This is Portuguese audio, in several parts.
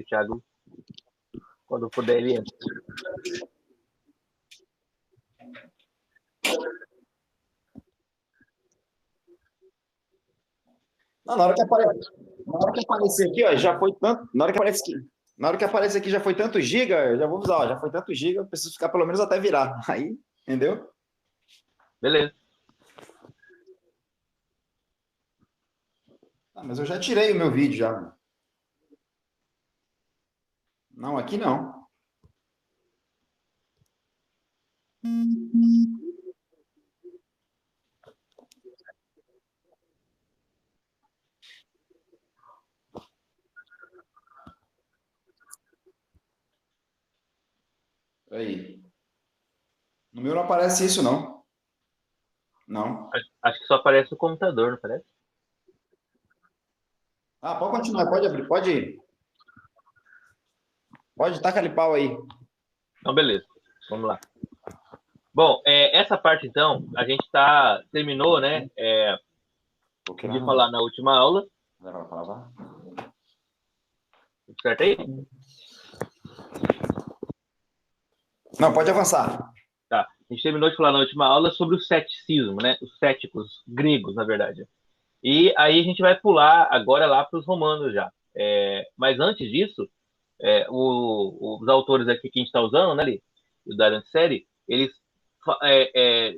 o Thiago, quando puder, ele entra. Não, na hora que aparecer aqui, ó, já foi tanto. Na hora que aparece aqui já foi tanto giga, eu já vou avisar, ó, já foi tanto giga, eu preciso ficar pelo menos até virar. Aí, entendeu? Beleza. Ah, mas eu já tirei o meu vídeo já. Não, aqui não. Aí. No meu não aparece isso, não. Não. Acho que só aparece o computador, não parece? Ah, pode continuar, pode abrir, pode ir. Pode, taca ali pau aí. Então, beleza. Vamos lá. Bom, essa parte, então, a gente terminou, né, de falar na última aula. Certo aí? Não, pode avançar. Tá. A gente terminou de falar na última aula sobre o ceticismo, né? Os céticos gregos, na verdade. E aí a gente vai pular agora lá para os romanos já. Mas antes disso, os autores aqui que a gente está usando, né, ali, da série, eles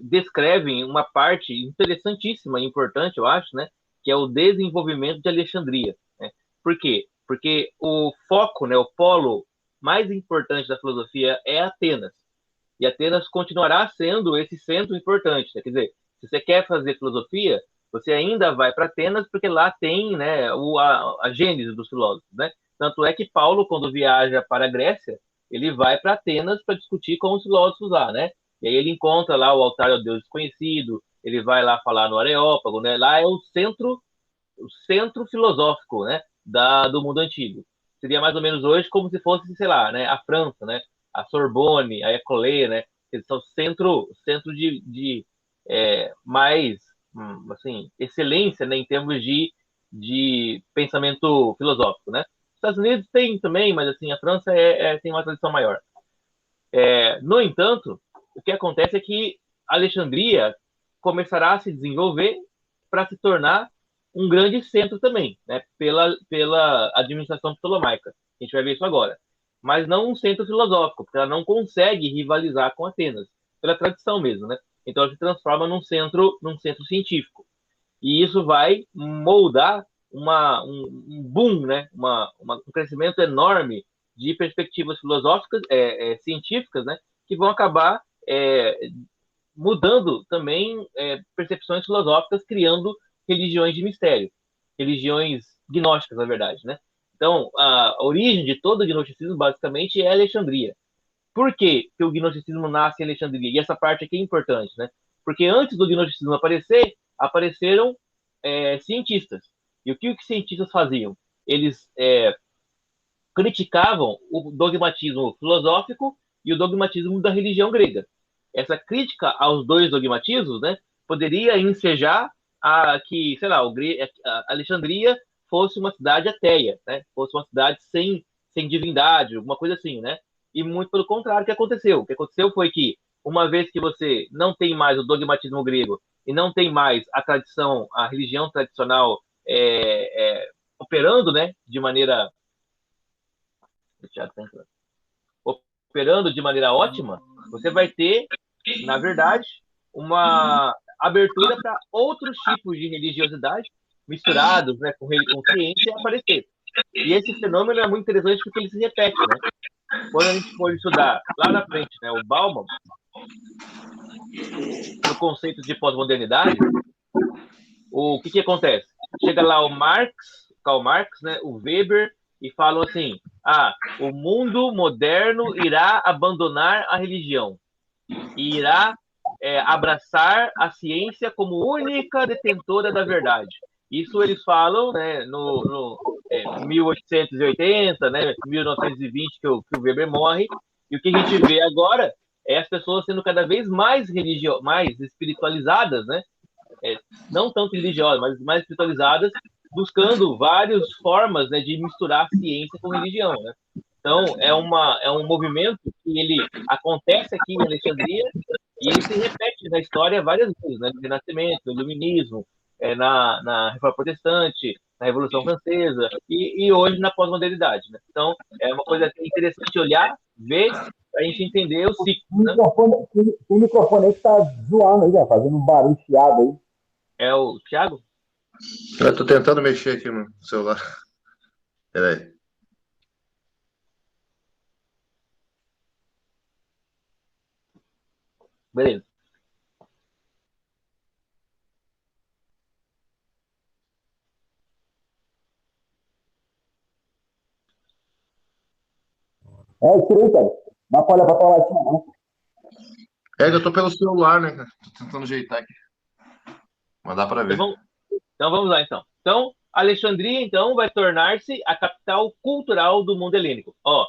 descrevem uma parte interessantíssima e importante, eu acho, né? Que é o desenvolvimento de Alexandria. Né? Por quê? Porque o foco, né, o polo mais importante da filosofia é Atenas. E Atenas continuará sendo esse centro importante. Né? Quer dizer, se você quer fazer filosofia, você ainda vai para Atenas, porque lá tem, né, a gênese dos filósofos. Né? Tanto é que Paulo, quando viaja para a Grécia, ele vai para Atenas para discutir com os filósofos lá. Né? E aí ele encontra lá o altar ao Deus desconhecido, ele vai lá falar no Areópago. Né? Lá é o centro filosófico, né, do mundo antigo. Seria mais ou menos hoje como se fosse, sei lá, né, a França, né, a Sorbonne, a École, né, eles são centro de mais, assim, excelência, né, em termos de pensamento filosófico, né. Os Estados Unidos tem também, mas assim, a França tem uma tradição maior. No entanto, o que acontece é que Alexandria começará a se desenvolver para se tornar um grande centro também, né, pela administração ptolomaica. A gente vai ver isso agora. Mas não um centro filosófico, porque ela não consegue rivalizar com Atenas, pela tradição mesmo, né? Então ela se transforma num centro científico. E isso vai moldar um boom, né? Um crescimento enorme de perspectivas filosóficas, científicas, né? Que vão acabar mudando também percepções filosóficas, criando religiões de mistério, religiões gnósticas, na verdade, né? Então, a origem de todo o gnosticismo, basicamente, é Alexandria. Por que o gnosticismo nasce em Alexandria? E essa parte aqui é importante, né? Porque antes do gnosticismo aparecer, apareceram cientistas. E o que os cientistas faziam? Eles criticavam o dogmatismo filosófico e o dogmatismo da religião grega. Essa crítica aos dois dogmatismos, né, poderia ensejar que, sei lá, a Alexandria fosse uma cidade ateia, né, fosse uma cidade sem divindade, alguma coisa assim, né? E muito pelo contrário, o que aconteceu? O que aconteceu foi que, uma vez que você não tem mais o dogmatismo grego e não tem mais a religião tradicional operando, né, de maneira operando de maneira ótima, você vai ter, na verdade, uma abertura para outros tipos de religiosidade misturados, né, com ciência aparecer. E esse fenômeno é muito interessante porque ele se repete, né? Quando a gente for estudar lá na frente, né, o Bauman, no conceito de pós-modernidade, o que acontece? Chega lá Karl Marx, né, o Weber, e falam assim: o mundo moderno irá abandonar a religião e irá abraçar a ciência como única detentora da verdade. Isso eles falam, né, no 1880, né, 1920, que o Weber morre, e o que a gente vê agora é as pessoas sendo cada vez mais mais espiritualizadas, né, não tanto religiosas, mas mais espiritualizadas, buscando várias formas, né, de misturar ciência com religião, né? Então, é um movimento que ele acontece aqui em Alexandria e ele se repete na história várias vezes, né? No Renascimento, no Iluminismo, na Reforma Protestante, na Revolução Francesa e hoje na pós-modernidade, né? Então, é uma coisa interessante olhar, ver, para a gente entender o ciclo, né? O microfone aí que tá zoando aí, ó, fazendo um barulho chiado aí. É o Thiago? Eu tô tentando mexer aqui no celular. Peraí. Beleza. É, tirei, cara. Dá pra olhar pra tua latinha, não. É que eu tô pelo celular, né, cara? Tô tentando ajeitar aqui. Mas dá pra ver. Então vamos lá, então. Então, Alexandria, então, vai tornar-se a capital cultural do mundo helênico. Ó,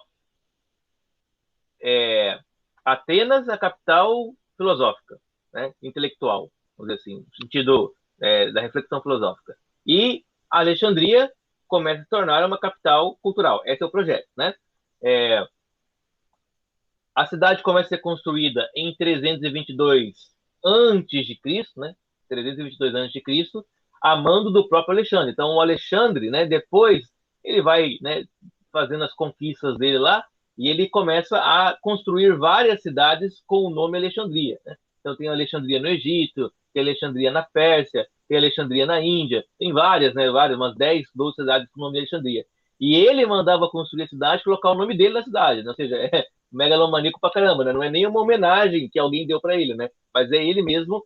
Atenas, a capital filosófica, né? Intelectual, vamos dizer assim, no sentido da reflexão filosófica. E Alexandria começa a se tornar uma capital cultural. Esse é o projeto, né? A cidade começa a ser construída em 322 antes de Cristo, né? 322 antes de Cristo, a mando do próprio Alexandre. Então, o Alexandre, né? Depois ele vai, né? Fazendo as conquistas dele lá e ele começa a construir várias cidades com o nome Alexandria, né? Então, tem Alexandria no Egito, tem Alexandria na Pérsia, tem Alexandria na Índia, tem várias, né? Várias, umas 10, 12 cidades com o nome Alexandria. E ele mandava construir a cidade e colocar o nome dele na cidade, né? Ou seja, megalomaníaco pra caramba, né? Não é nem uma homenagem que alguém deu para ele, né? Mas é ele mesmo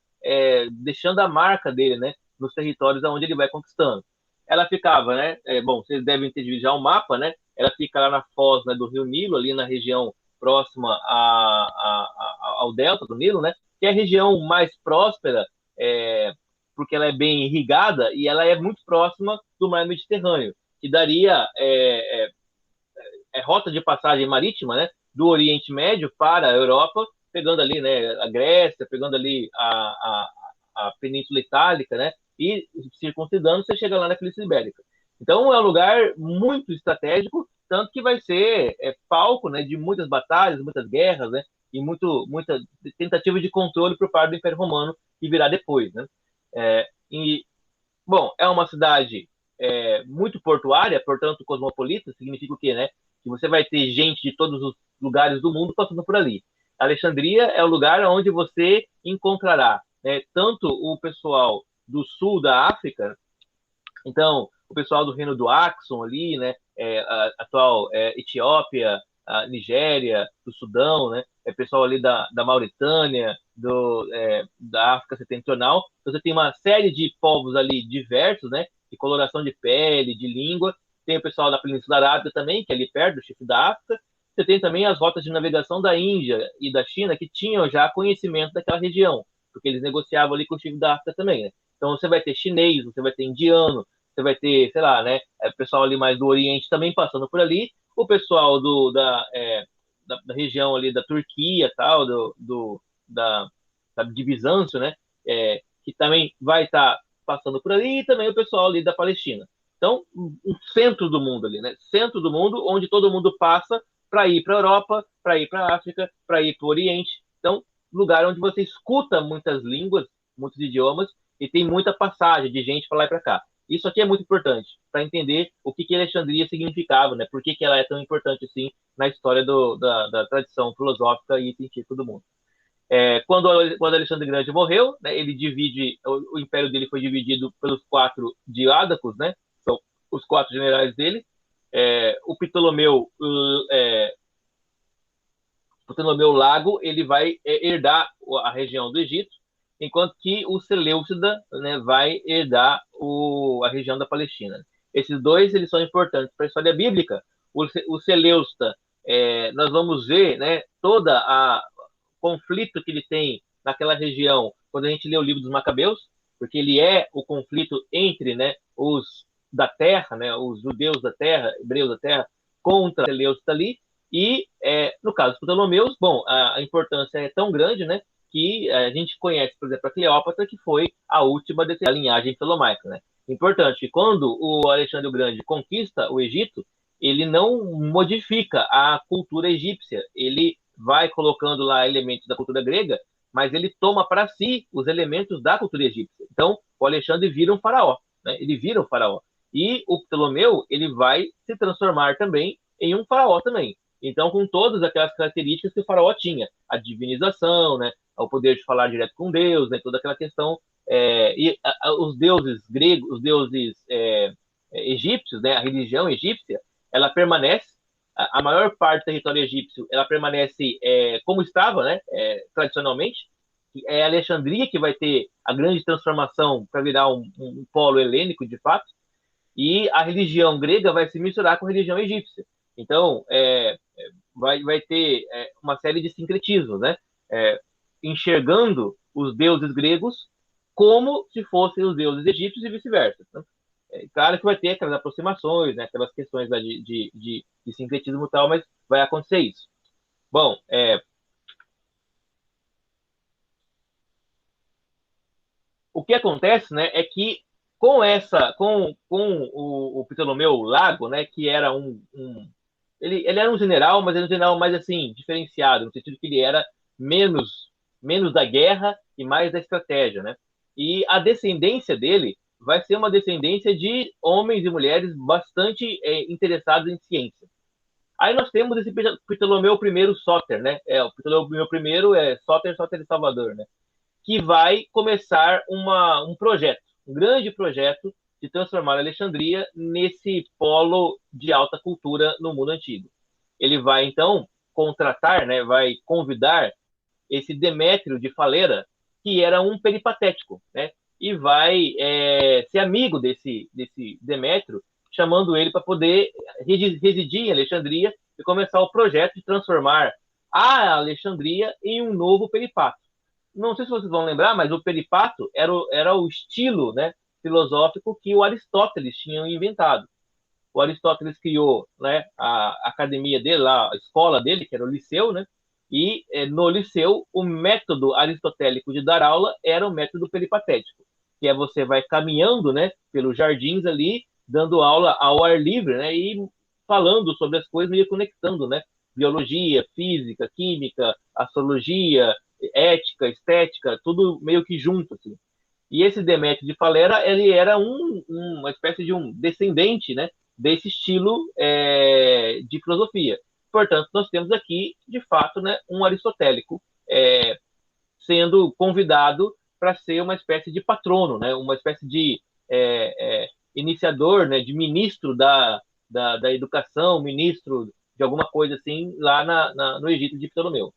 deixando a marca dele, né? Nos territórios onde ele vai conquistando. Ela ficava, né? Bom, vocês devem ter visto já o mapa, né? Ela fica lá na foz, né, do Rio Nilo, ali na região próxima ao delta do Nilo, né? Que é a região mais próspera, porque ela é bem irrigada e ela é muito próxima do mar Mediterrâneo, que daria rota de passagem marítima, né? Do Oriente Médio para a Europa, pegando ali, né, a Grécia, pegando ali a Península Itálica, né, e circuncidando, você chega lá na Península Ibérica. Então, é um lugar muito estratégico, tanto que vai ser palco, né, de muitas batalhas, muitas guerras, né, e muita tentativa de controle por parte do Império Romano, que virá depois, né. Bom, é uma cidade muito portuária, portanto cosmopolita, significa o quê, né? Que você vai ter gente de todos os lugares do mundo passando por ali. Alexandria é o lugar onde você encontrará, né, tanto o pessoal do sul da África, então o pessoal do reino do Axum ali, né, a atual Etiópia, a Nigéria, do Sudão, né, pessoal ali da Mauritânia, da África Setentrional. Você tem uma série de povos ali diversos, né, de coloração de pele, de língua. Tem o pessoal da Península Arábica também, que é ali perto do chifre da África. Você tem também as rotas de navegação da Índia e da China, que tinham já conhecimento daquela região, porque eles negociavam ali com o chifre da África também, né? Então você vai ter chinês, você vai ter indiano, você vai ter, sei lá, né, pessoal ali mais do Oriente também passando por ali, o pessoal da região ali da Turquia, tal, de Bizâncio, né, que também vai estar passando por ali, e também o pessoal ali da Palestina. Então, um centro do mundo ali, né, centro do mundo, onde todo mundo passa para ir para a Europa, para ir para a África, para ir para o Oriente. Então, lugar onde você escuta muitas línguas, muitos idiomas, e tem muita passagem de gente para lá e para cá. Isso aqui é muito importante para entender o que Alexandria significava, né? Por que ela é tão importante assim na história da tradição filosófica e científica do mundo. Quando Alexandre Grande morreu, né, ele divide, o império dele foi dividido pelos 4 diádacos, né? São os 4 generais dele. O Ptolomeu Lago, ele vai herdar a região do Egito, enquanto que o Seleucida, né, vai herdar a região da Palestina. Esses dois eles são importantes para a história bíblica. O Seleucida, nós vamos ver, né, toda a conflito que ele tem naquela região quando a gente lê o livro dos Macabeus, porque ele é o conflito entre, né, os da terra, né, os judeus da terra, hebreus da terra, contra Seleucida ali. E, no caso dos Ptolomeus, bom, a importância é tão grande, né, que a gente conhece, por exemplo, a Cleópatra, que foi a última dessa linhagem ptolomaica, né? Importante que quando o Alexandre o Grande conquista o Egito, ele não modifica a cultura egípcia, ele vai colocando lá elementos da cultura grega, mas ele toma para si os elementos da cultura egípcia. Então, o Alexandre vira um faraó, né? Ele vira um faraó. E o Ptolomeu, ele vai se transformar também em um faraó também. Então, com todas aquelas características que o faraó tinha, a divinização, né? O poder de falar direto com Deus, né? Toda aquela questão, os deuses gregos, os deuses egípcios, né? A religião egípcia, ela permanece, a maior parte do território egípcio, ela permanece como estava, né? Tradicionalmente. É Alexandria que vai ter a grande transformação para virar um polo helênico, de fato, e a religião grega vai se misturar com a religião egípcia. Então, vai ter uma série de sincretismos, né? Enxergando os deuses gregos como se fossem os deuses egípcios e vice-versa. Né? Claro que vai ter aquelas aproximações, né? Aquelas questões lá de sincretismo e tal, mas vai acontecer isso. Bom, o que acontece, né, é que com o Ptolomeu Lago, né, que era ele era um general, mas era um general mais assim diferenciado, no sentido que ele era menos da guerra e mais da estratégia, né? E a descendência dele vai ser uma descendência de homens e mulheres bastante interessados em ciência. Aí nós temos esse Ptolomeu I Sóter, né? O Ptolomeu I é Sóter de Salvador, né? Que vai começar um projeto, um grande projeto de transformar a Alexandria nesse polo de alta cultura no mundo antigo. Ele vai, então, contratar, né, vai convidar esse Demétrio de Falera, que era um peripatético, né, e vai ser amigo desse Demétrio, chamando ele para poder residir em Alexandria e começar o projeto de transformar a Alexandria em um novo peripato. Não sei se vocês vão lembrar, mas o peripato era o estilo, né, filosófico que o Aristóteles tinha inventado. O Aristóteles criou, né, a academia dele, lá, a escola dele, que era o Liceu, né, e no Liceu o método aristotélico de dar aula era o método peripatético, que é você vai caminhando, né, pelos jardins ali, dando aula ao ar livre, né, e falando sobre as coisas, meio conectando, né, biologia, física, química, astrologia, ética, estética, tudo meio que junto, assim. E esse Demétrio de Falera, ele era uma espécie de um descendente, né, desse estilo de filosofia. Portanto, nós temos aqui, de fato, né, um aristotélico sendo convidado para ser uma espécie de patrono, né, uma espécie de iniciador, né, de ministro da educação, ministro de alguma coisa assim, lá no Egito de Ptolomeu.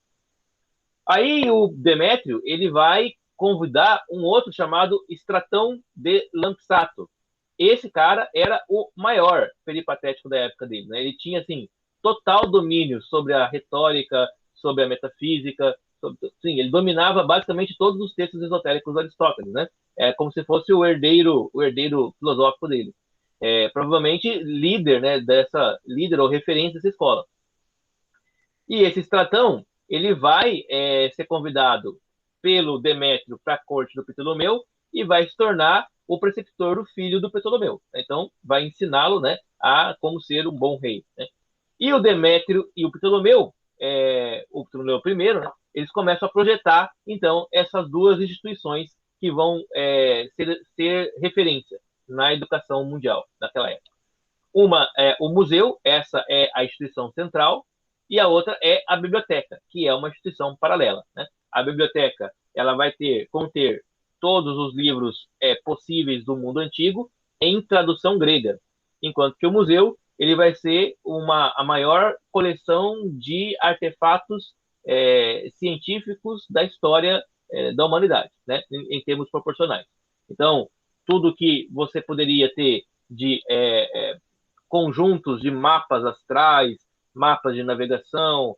Aí o Demétrio, ele vai convidar um outro chamado Estratão de Lampsato. Esse cara era o maior peripatético da época dele, né? Ele tinha, assim, total domínio sobre a retórica, sobre a metafísica, sim, ele dominava basicamente todos os textos esotéricos de Aristóteles, né? É como se fosse o herdeiro filosófico dele. Provavelmente líder, né, líder ou referência dessa escola. E esse Estratão, ele vai ser convidado pelo Demétrio para a corte do Ptolomeu e vai se tornar o preceptor do filho do Ptolomeu. Então, vai ensiná-lo, né, a como ser um bom rei. Né? E o Demétrio e o Ptolomeu I, né, eles começam a projetar, então, essas duas instituições que vão ser referência na educação mundial naquela época. Uma é o museu, essa é a instituição central, e a outra é a biblioteca, que é uma instituição paralela. Né? A biblioteca ela vai conter todos os livros possíveis do mundo antigo em tradução grega, enquanto que o museu ele vai ser a maior coleção de artefatos científicos da história da humanidade, né? em termos proporcionais. Então, tudo que você poderia ter de conjuntos de mapas astrais, mapas de navegação,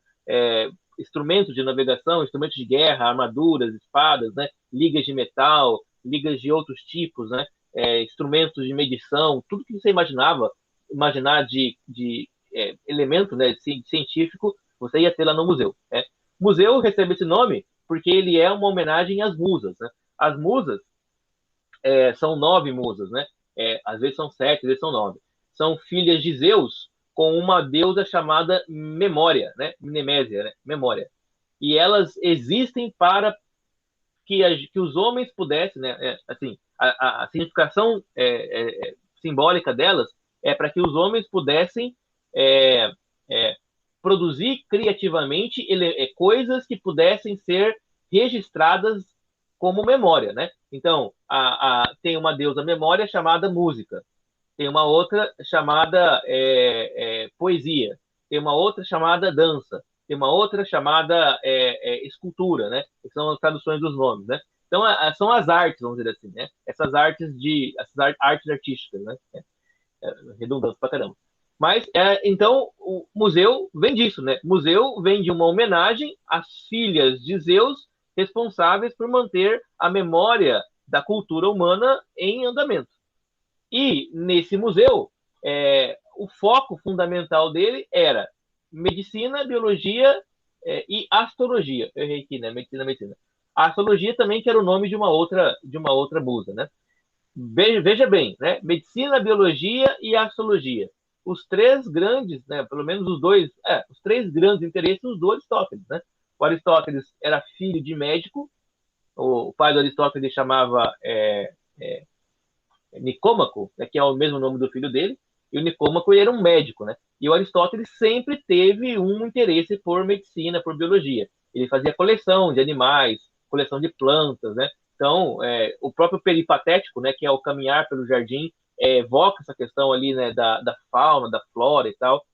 instrumentos de navegação, instrumentos de guerra, armaduras, espadas, né? Ligas de metal, ligas de outros tipos, né? Instrumentos de medição, tudo que você imaginar de elemento, né, científico, você ia ter lá no museu. Né? O museu recebe esse nome porque ele é uma homenagem às musas. Né? As musas são 9 musas, né? às vezes são 7, às vezes são 9. São filhas de Zeus com uma deusa chamada Memória, né? Mnemésia, né? Memória. E elas existem para que os homens pudessem, né? Assim, a significação simbólica delas é para que os homens pudessem produzir criativamente coisas que pudessem ser registradas como memória, né? Então, tem uma deusa memória chamada música, tem uma outra chamada poesia, tem uma outra chamada dança, tem uma outra chamada escultura, né? Que são as traduções dos nomes, né? Então, são as artes, vamos dizer assim, né? Essas artes artísticas, né? Redundante pra caramba. Mas, então, o museu vem disso, né? O museu vem de uma homenagem às filhas de Zeus responsáveis por manter a memória da cultura humana em andamento. E, nesse museu, o foco fundamental dele era medicina, biologia e astrologia. Eu errei aqui, né? Medicina. A astrologia também, que era o nome de uma outra musa, né? Veja bem, né? Medicina, biologia e astrologia. Os três grandes, né? Pelo menos os três grandes interesses do Aristóteles, né? O Aristóteles era filho de médico, o pai do Aristóteles chamava Nicômaco, né? Que é o mesmo nome do filho dele, e o Nicômaco era um médico, né? E o Aristóteles sempre teve um interesse por medicina, por biologia. Ele fazia coleção de animais, coleção de plantas, né? Então, o próprio peripatético, né, que é o caminhar pelo jardim, evoca essa questão ali, né, da fauna, da flora e tal.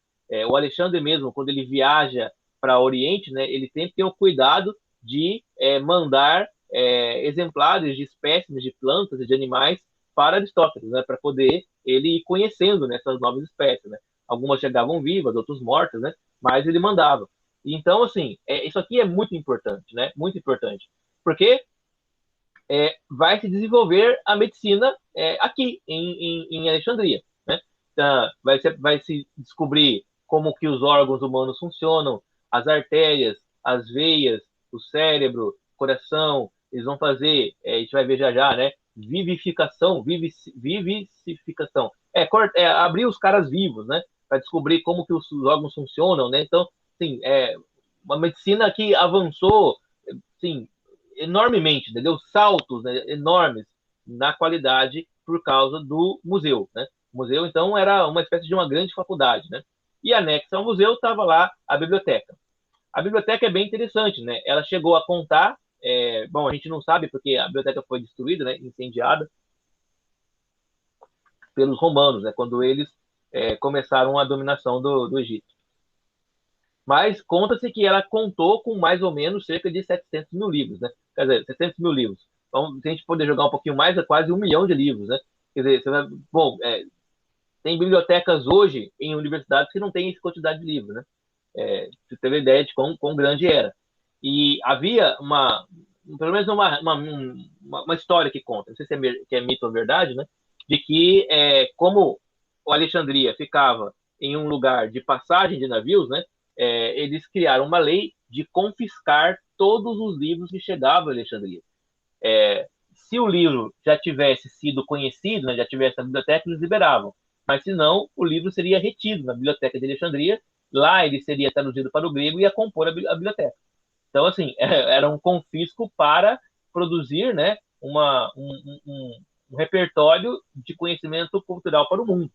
O Alexandre mesmo, quando ele viaja para o Oriente, né, ele sempre tem o cuidado de mandar exemplares de espécimes de plantas e de animais para Aristóteles, né, para poder ele ir conhecendo, né, essas novas espécies, né. Algumas chegavam vivas, outras mortas, né, mas ele mandava. Então, assim, isso aqui é muito importante, né, muito importante, porque vai se desenvolver a medicina aqui em Alexandria, né? Então, vai se descobrir como que os órgãos humanos funcionam, as artérias, as veias, o cérebro, o coração. Eles vão fazer, a gente vai ver já, né? Vivificação. Abrir os caras vivos, né? Para descobrir como que os órgãos funcionam, né? Então, sim, uma medicina que avançou, sim, enormemente, entendeu? Saltos, né, enormes na qualidade por causa do museu, né? O museu, então, era uma espécie de uma grande faculdade, né? E anexa ao museu estava lá a biblioteca. A biblioteca é bem interessante, né? Ela chegou a contar, bom, a gente não sabe porque a biblioteca foi destruída, né, incendiada pelos romanos, né, quando eles começaram a dominação do Egito. Mas conta-se que ela contou com mais ou menos cerca de 700 mil livros, né? Quer dizer, 700 mil livros. Então, se a gente poder jogar um pouquinho mais, é quase 1 milhão de livros, né? Quer dizer, tem bibliotecas hoje em universidades que não têm essa quantidade de livros, né? Você teve ideia de quão grande era. E havia pelo menos uma história que conta, não sei se é mito ou verdade, né? De que, como o Alexandria ficava em um lugar de passagem de navios, né? Eles criaram uma lei de confiscar todos os livros que chegavam a Alexandria. Se o livro já tivesse sido conhecido, né, já tivesse na biblioteca, eles liberavam. Mas, se não, o livro seria retido na biblioteca de Alexandria. Lá ele seria traduzido para o grego e ia compor a biblioteca. Então, assim, era um confisco para produzir, né, um repertório de conhecimento cultural para o mundo.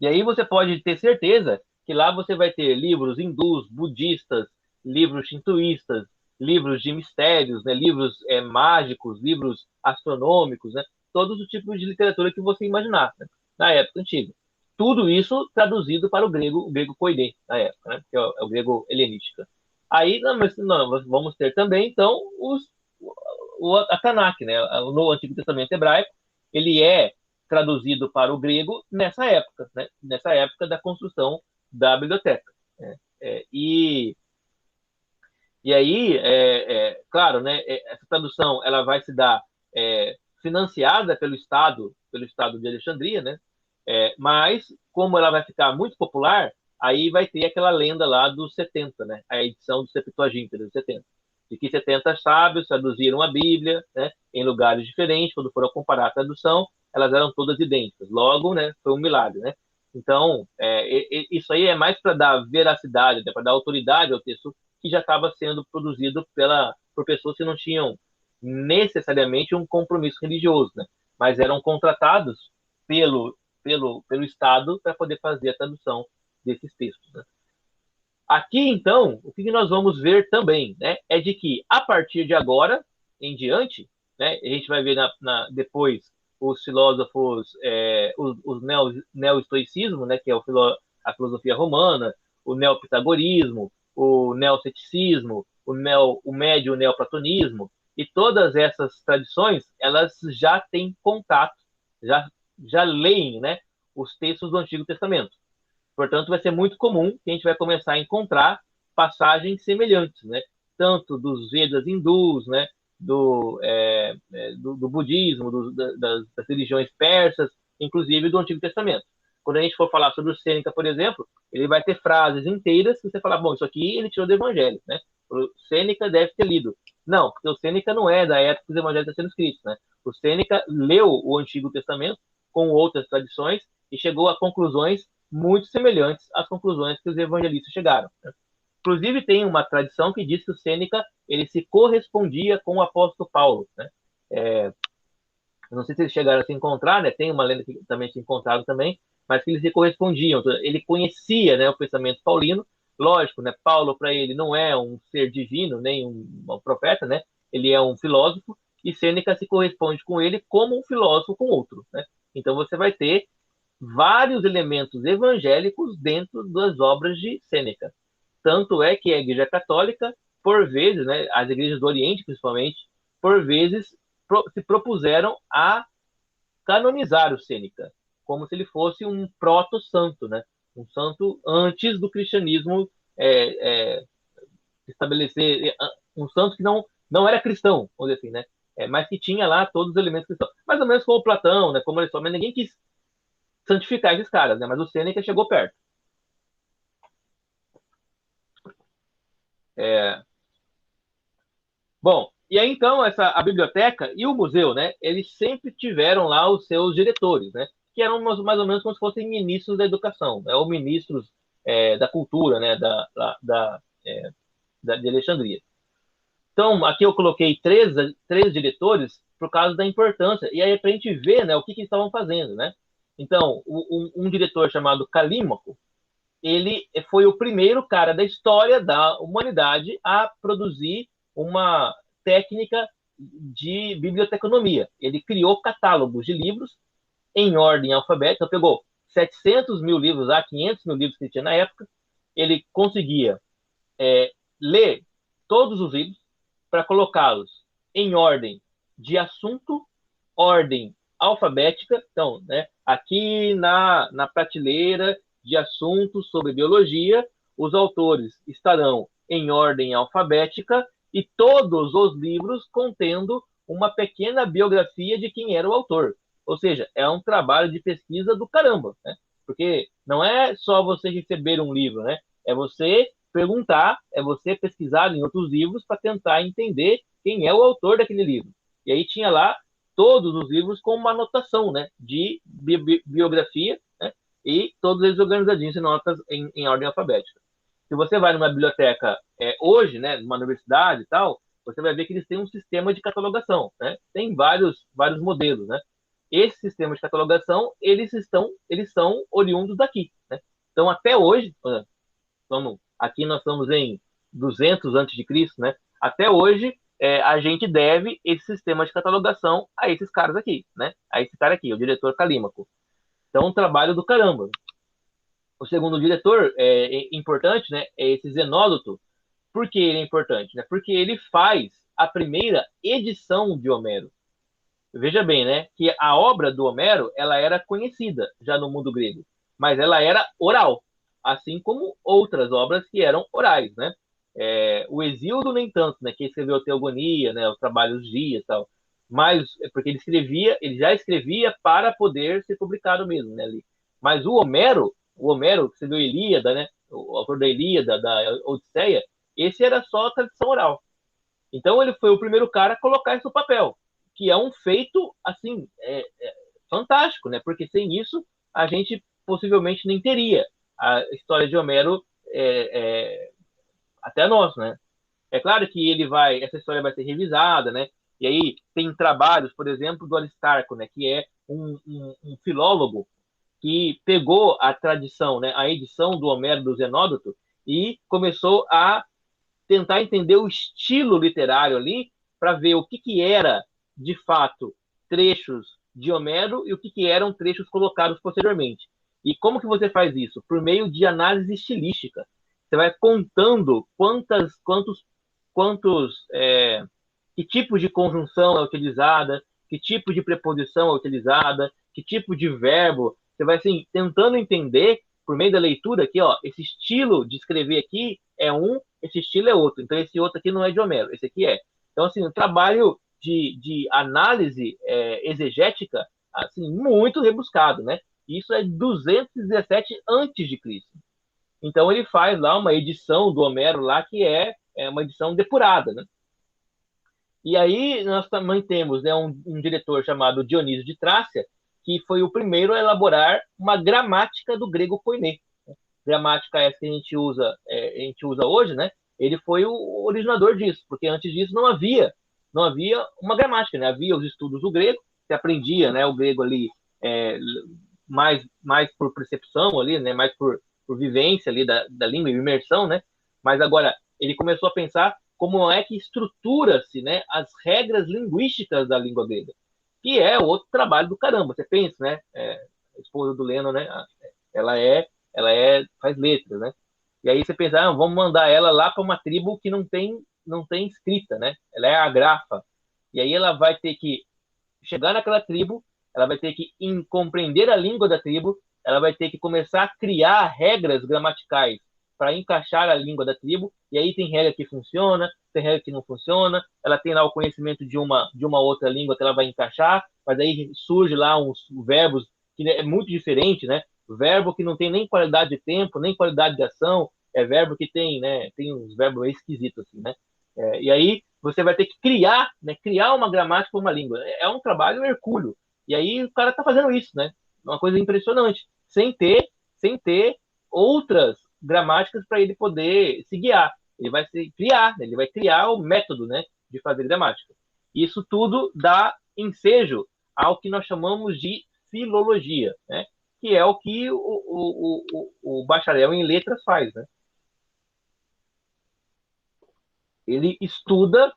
E aí você pode ter certeza que lá você vai ter livros hindus, budistas, livros shintoístas, livros de mistérios, né, livros mágicos, livros astronômicos, né, todos os tipos de literatura que você imaginar, né, na época antiga. Tudo isso traduzido para o grego koiné, na época, né, que é o grego helenística. Aí nós vamos ter também, então, a Tanakh, né, no Antigo Testamento hebraico, ele é traduzido para o grego nessa época, né, nessa época da construção da biblioteca. Né? E aí, claro, né, essa tradução ela vai se dar financiada pelo Estado de Alexandria, né? Mas, como ela vai ficar muito popular, aí vai ter aquela lenda lá dos 70, né? A edição do Septuaginta, dos 70. De que 70 sábios traduziram a Bíblia, né, em lugares diferentes, quando foram comparar a tradução, elas eram todas idênticas. Logo, né, foi um milagre, né? Então, isso aí é mais para dar veracidade, né, para dar autoridade ao texto que já estava sendo produzido por pessoas que não tinham necessariamente um compromisso religioso, né? Mas eram contratados pelo Estado para poder fazer a tradução desses textos, né? Aqui, então, o que nós vamos ver também, né, é de que, a partir de agora em diante, né, a gente vai ver depois os filósofos, os neo-estoicismo, né, que é a filosofia romana, o neopitagorismo, o neoceticismo, o médio neoplatonismo, e todas essas tradições, elas já têm contato, já leem, né, os textos do Antigo Testamento. Portanto, vai ser muito comum que a gente vai começar a encontrar passagens semelhantes, né? Tanto dos Vedas hindus, né? Do budismo, das religiões persas, inclusive do Antigo Testamento. Quando a gente for falar sobre o Sêneca, por exemplo, ele vai ter frases inteiras que você fala, bom, isso aqui ele tirou do Evangelho, né? O Sêneca deve ter lido. Não, porque o Sêneca não é da época que os Evangelhos estão sendo escritos, né? O Sêneca leu o Antigo Testamento com outras tradições e chegou a conclusões muito semelhantes às conclusões que os evangelistas chegaram, né? Inclusive, tem uma tradição que diz que o Sêneca ele se correspondia com o apóstolo Paulo, né? Não sei se eles chegaram a se encontrar, né? Tem uma lenda que também se encontraram também, mas que eles se correspondiam. Ele conhecia, né, o pensamento paulino. Lógico, né? Paulo, para ele, não é um ser divino, nem um profeta, né? Ele é um filósofo, e Sêneca se corresponde com ele como um filósofo com outro, né? Então, você vai ter vários elementos evangélicos dentro das obras de Sêneca. Tanto é que a Igreja Católica, por vezes, né, as igrejas do Oriente, principalmente, por vezes se propuseram a canonizar o Sêneca, como se ele fosse um proto-santo, né? Um santo antes do cristianismo estabelecer, um santo que não era cristão, vamos dizer assim, né? Mas que tinha lá todos os elementos cristãos. Mais ou menos como Platão, né? Como Aristóteles, mas ninguém quis santificar esses caras, né? Mas o Sêneca chegou perto. Bom, e aí então a biblioteca e o museu, né? Eles sempre tiveram lá os seus diretores, né? Que eram mais ou menos como se fossem ministros da educação, né? Ou ministros da cultura, né? De Alexandria. Então, aqui eu coloquei três diretores por causa da importância. E aí para a gente ver, né? O que eles estavam fazendo, né? Então, um diretor chamado Calímaco, ele foi o primeiro cara da história da humanidade a produzir uma técnica de biblioteconomia. Ele criou catálogos de livros em ordem alfabética, então pegou 700 mil livros lá, 500 mil livros que ele tinha na época, ele conseguia ler todos os livros para colocá-los em ordem de assunto, ordem alfabética. Então, né, aqui na prateleira de assuntos sobre biologia, os autores estarão em ordem alfabética e todos os livros contendo uma pequena biografia de quem era o autor. Ou seja, é um trabalho de pesquisa do caramba, né? Porque não é só você receber um livro, né? É você perguntar, é você pesquisar em outros livros para tentar entender quem é o autor daquele livro. E aí tinha lá todos os livros com uma anotação, né, de biografia, né, e todos eles organizadinhos em notas em ordem alfabética. Se você vai numa biblioteca hoje, né, numa universidade e tal, você vai ver que eles têm um sistema de catalogação, né? Tem vários modelos, né? Esse sistema de catalogação, eles são oriundos daqui, né? Então, até hoje, aqui nós estamos em 200 a.C., né? Até hoje, a gente deve esse sistema de catalogação a esses caras aqui, né? A esse cara aqui, o diretor Calímaco. Então, um trabalho do caramba. O segundo diretor importante, né, é esse Zenódoto. Por que ele é importante? Né? Porque ele faz a primeira edição de Homero. Veja bem, né, que a obra do Homero ela era conhecida já no mundo grego, mas ela era oral, assim como outras obras que eram orais, né? O Hesíodo, nem tanto, né, que escreveu a Teogonia, né, os trabalhos Dias e tal, mas porque ele já escrevia para poder ser publicado mesmo, né, ali. Mas o Homero que escreveu Ilíada, né, o autor da Ilíada, da Odisseia, esse era só a tradição oral. Então ele foi o primeiro cara a colocar isso no papel, que é um feito, assim, fantástico, né? Porque sem isso a gente possivelmente nem teria a história de Homero até nós, né? É claro que essa história vai ser revisada, né? E aí tem trabalhos, por exemplo, do Aristarco, né? Que é um filólogo que pegou a tradição, né? A edição do Homero do Zenódoto e começou a tentar entender o estilo literário ali para ver o que era, de fato, trechos de Homero e o que eram trechos colocados posteriormente. E como que você faz isso? Por meio de análise estilística. Você vai contando que tipo de conjunção é utilizada, que tipo de preposição é utilizada, que tipo de verbo. Você vai assim, tentando entender, por meio da leitura, aqui, ó, esse estilo de escrever aqui é esse estilo é outro. Então, esse outro aqui não é de Homero, esse aqui é. Então, assim, um trabalho de análise exegética assim, muito rebuscado, né? Isso é 217 antes de Cristo. Então, ele faz lá uma edição do Homero lá que é uma edição depurada, né? E aí nós também temos, né, um diretor chamado Dionísio de Trácia, que foi o primeiro a elaborar uma gramática do grego koiné. Gramática essa que a gente usa hoje, né? Ele foi o originador disso, porque antes disso não havia uma gramática, né? Havia os estudos do grego, se aprendia, né, o grego ali mais por percepção ali, né, mais por vivência ali da língua, imersão, né? Mas agora ele começou a pensar como é que estrutura-se, né, as regras linguísticas da língua grega, que é outro trabalho do caramba. Você pensa, né? A esposa do Leno, né? Ela faz letras, né? E aí você pensa, vamos mandar ela lá para uma tribo que não tem escrita, né? Ela é agrafa. E aí ela vai ter que chegar naquela tribo, ela vai ter que compreender a língua da tribo, ela vai ter que começar a criar regras gramaticais para encaixar a língua da tribo, e aí tem regra que funciona, tem regra que não funciona, ela tem lá o conhecimento de uma outra língua que ela vai encaixar, mas aí surge lá uns verbos que é muito diferente, né? Verbo que não tem nem qualidade de tempo, nem qualidade de ação, é verbo que tem, né? Tem uns verbos esquisitos, assim, né? E aí você vai ter que criar, né? Criar uma gramática para uma língua. É um trabalho hercúleo. E aí o cara está fazendo isso, né? Uma coisa impressionante, sem ter outras gramáticas para ele poder se guiar. Ele vai se criar, né? Ele vai criar o método, né, de fazer gramática. Isso tudo dá ensejo ao que nós chamamos de filologia, né? Que é o que o bacharel em letras faz, né? Ele estuda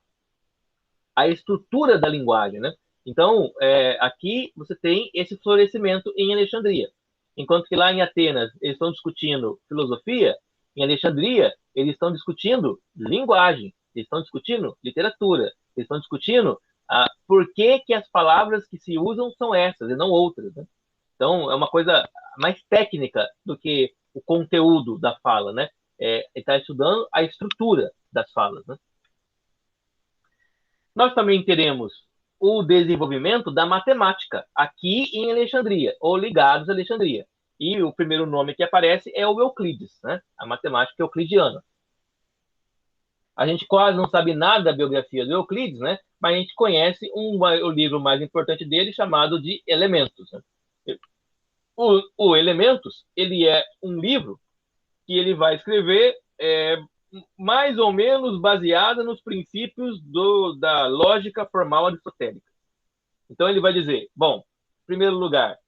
a estrutura da linguagem, né? Então, aqui você tem esse florescimento em Alexandria. Enquanto que lá em Atenas eles estão discutindo filosofia, em Alexandria eles estão discutindo linguagem, eles estão discutindo literatura, eles estão discutindo por que as palavras que se usam são essas e não outras, né? Então, é uma coisa mais técnica do que o conteúdo da fala, né? Ele está estudando a estrutura das falas, né? Nós também teremos o desenvolvimento da matemática aqui em Alexandria, ou ligados a Alexandria. E o primeiro nome que aparece é o Euclides, né? A matemática euclidiana. A gente quase não sabe nada da biografia do Euclides, né? Mas a gente conhece o livro mais importante dele, chamado de Elementos, né? O Elementos, ele é um livro que ele vai escrever mais ou menos baseada nos princípios da lógica formal aristotélica. Então ele vai dizer, bom, em primeiro lugar,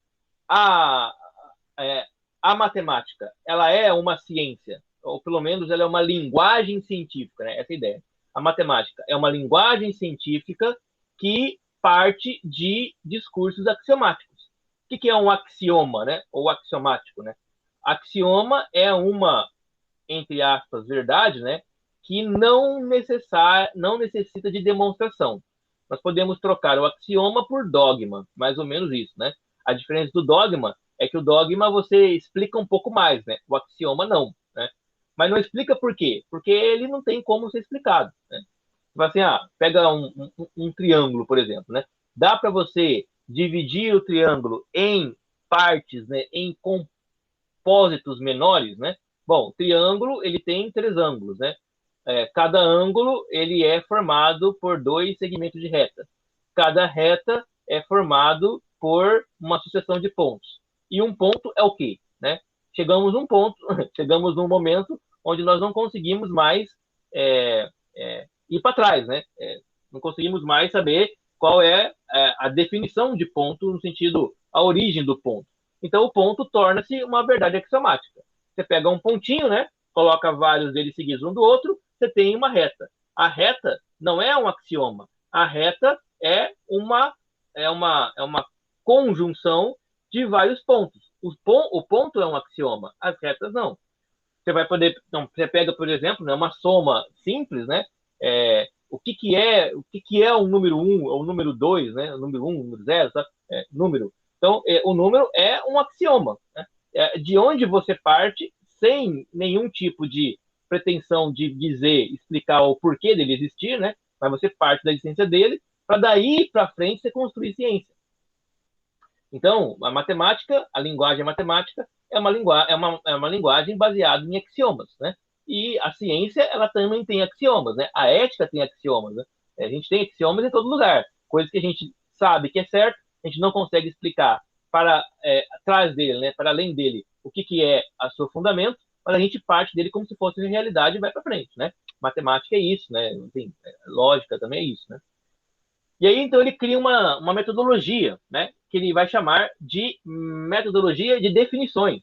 a matemática, ela é uma ciência, ou pelo menos ela é uma linguagem científica, né? Essa é a ideia. A matemática é uma linguagem científica que parte de discursos axiomáticos. O que é um axioma, né? Ou axiomático, né? Axioma é uma, entre aspas, verdade, né? Que não necessita de demonstração. Nós podemos trocar o axioma por dogma, mais ou menos isso, né? A diferença do dogma é que o dogma você explica um pouco mais, né? O axioma não, né? Mas não explica por quê? Porque ele não tem como ser explicado, né? Assim, pega um triângulo, por exemplo, né? Dá para você dividir o triângulo em partes, né? Em compósitos menores, né? Bom, o triângulo ele tem 3 ângulos, né? Cada ângulo ele é formado por 2 segmentos de reta. Cada reta é formado por uma sucessão de pontos. E um ponto é o quê? Né? Chegamos num momento onde nós não conseguimos mais ir para trás, né? Não conseguimos mais saber qual é a definição de ponto no sentido, a origem do ponto. Então, o ponto torna-se uma verdade axiomática. Você pega um pontinho, né? Coloca vários deles seguidos um do outro, você tem uma reta. A reta não é um axioma. A reta é uma conjunção de vários pontos. O ponto é um axioma, as retas não. Você vai poder, então, você pega, por exemplo, né, uma soma simples, né? O que é o número 1 ou o número 2, né? O número 1, o número 0, tá? Número. Então, o número é um axioma, né? De onde você parte, sem nenhum tipo de pretensão de dizer, explicar o porquê dele existir, né? Mas você parte da existência dele, para daí para frente você construir ciência. Então, a linguagem matemática é uma linguagem baseada em axiomas, né? E a ciência, ela também tem axiomas, né? A ética tem axiomas, né? A gente tem axiomas em todo lugar. Coisas que a gente sabe que é certo, a gente não consegue explicar para atrás dele, né? Para além dele, o que é o seu fundamento, mas a gente parte dele como se fosse realidade e vai para frente, né? Matemática é isso, né? Tem, lógica também é isso, né? E aí, então, ele cria uma metodologia, né? Que ele vai chamar de metodologia de definições,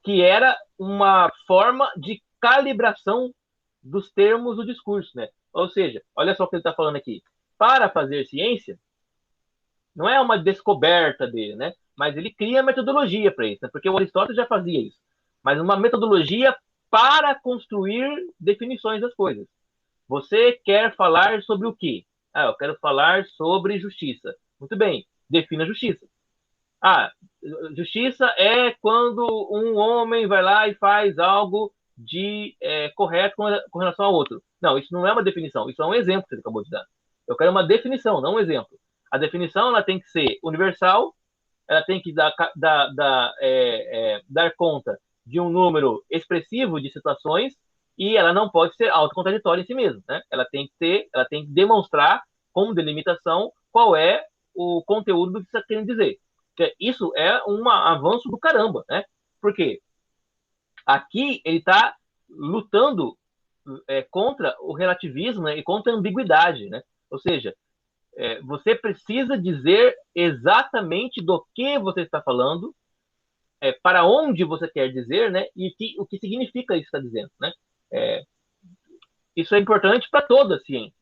que era uma forma de calibração dos termos do discurso, né? Ou seja, olha só o que ele está falando aqui. Para fazer ciência, não é uma descoberta dele, né? Mas ele cria metodologia para isso, né? Porque o Aristóteles já fazia isso. Mas uma metodologia para construir definições das coisas. Você quer falar sobre o quê? Eu quero falar sobre justiça. Muito bem, defina a justiça. Justiça é quando um homem vai lá e faz algo de correto com relação ao outro. Não, isso não é uma definição, isso é um exemplo que você acabou de dar. Eu quero uma definição, não um exemplo. A definição ela tem que ser universal, ela tem que dar conta de um número expressivo de situações e ela não pode ser autocontraditória em si mesma, né? Ela tem que demonstrar como delimitação qual é o conteúdo do que você está querendo dizer. Isso é um avanço do caramba, né? Porque aqui ele está lutando contra o relativismo, né? E contra a ambiguidade, né? Ou seja, você precisa dizer exatamente do que você está falando, para onde você quer dizer, né? E o que significa isso que está dizendo, né? Isso é importante para toda a ciência.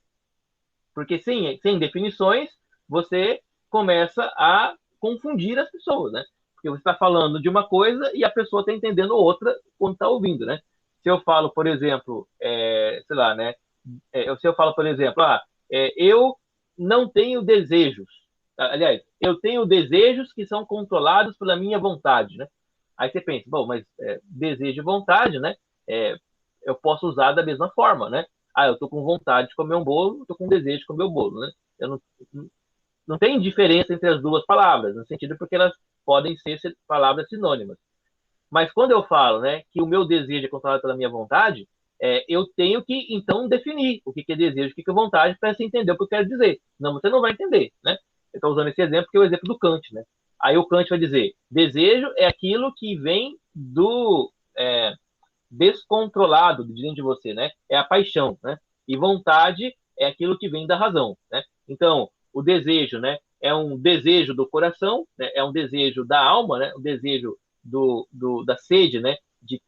Porque sem definições, você começa a confundir as pessoas, né? Porque você está falando de uma coisa e a pessoa está entendendo outra quando está ouvindo, né? Se eu falo, por exemplo, sei lá, né? Se eu falo, por exemplo, eu não tenho desejos. Aliás, eu tenho desejos que são controlados pela minha vontade, né? Aí você pensa, bom, mas desejo e vontade, né? Eu posso usar da mesma forma, né? Eu tô com vontade de comer um bolo, tô com desejo de comer o bolo, né? Eu não tem diferença entre as duas palavras, no sentido porque elas podem ser palavras sinônimas. Mas quando eu falo, né, que o meu desejo é controlado pela minha vontade, eu tenho que, então, definir o que é desejo, o que é vontade, para você entender o que eu quero dizer. Senão você não vai entender, né? Eu estou usando esse exemplo, que é o exemplo do Kant, né? Aí o Kant vai dizer, desejo é aquilo que vem do descontrolado dentro de você, né? É a paixão, né? E vontade é aquilo que vem da razão, né? Então, o desejo, né? É um desejo do coração, né? É um desejo da alma, né? Um desejo da sede, né? De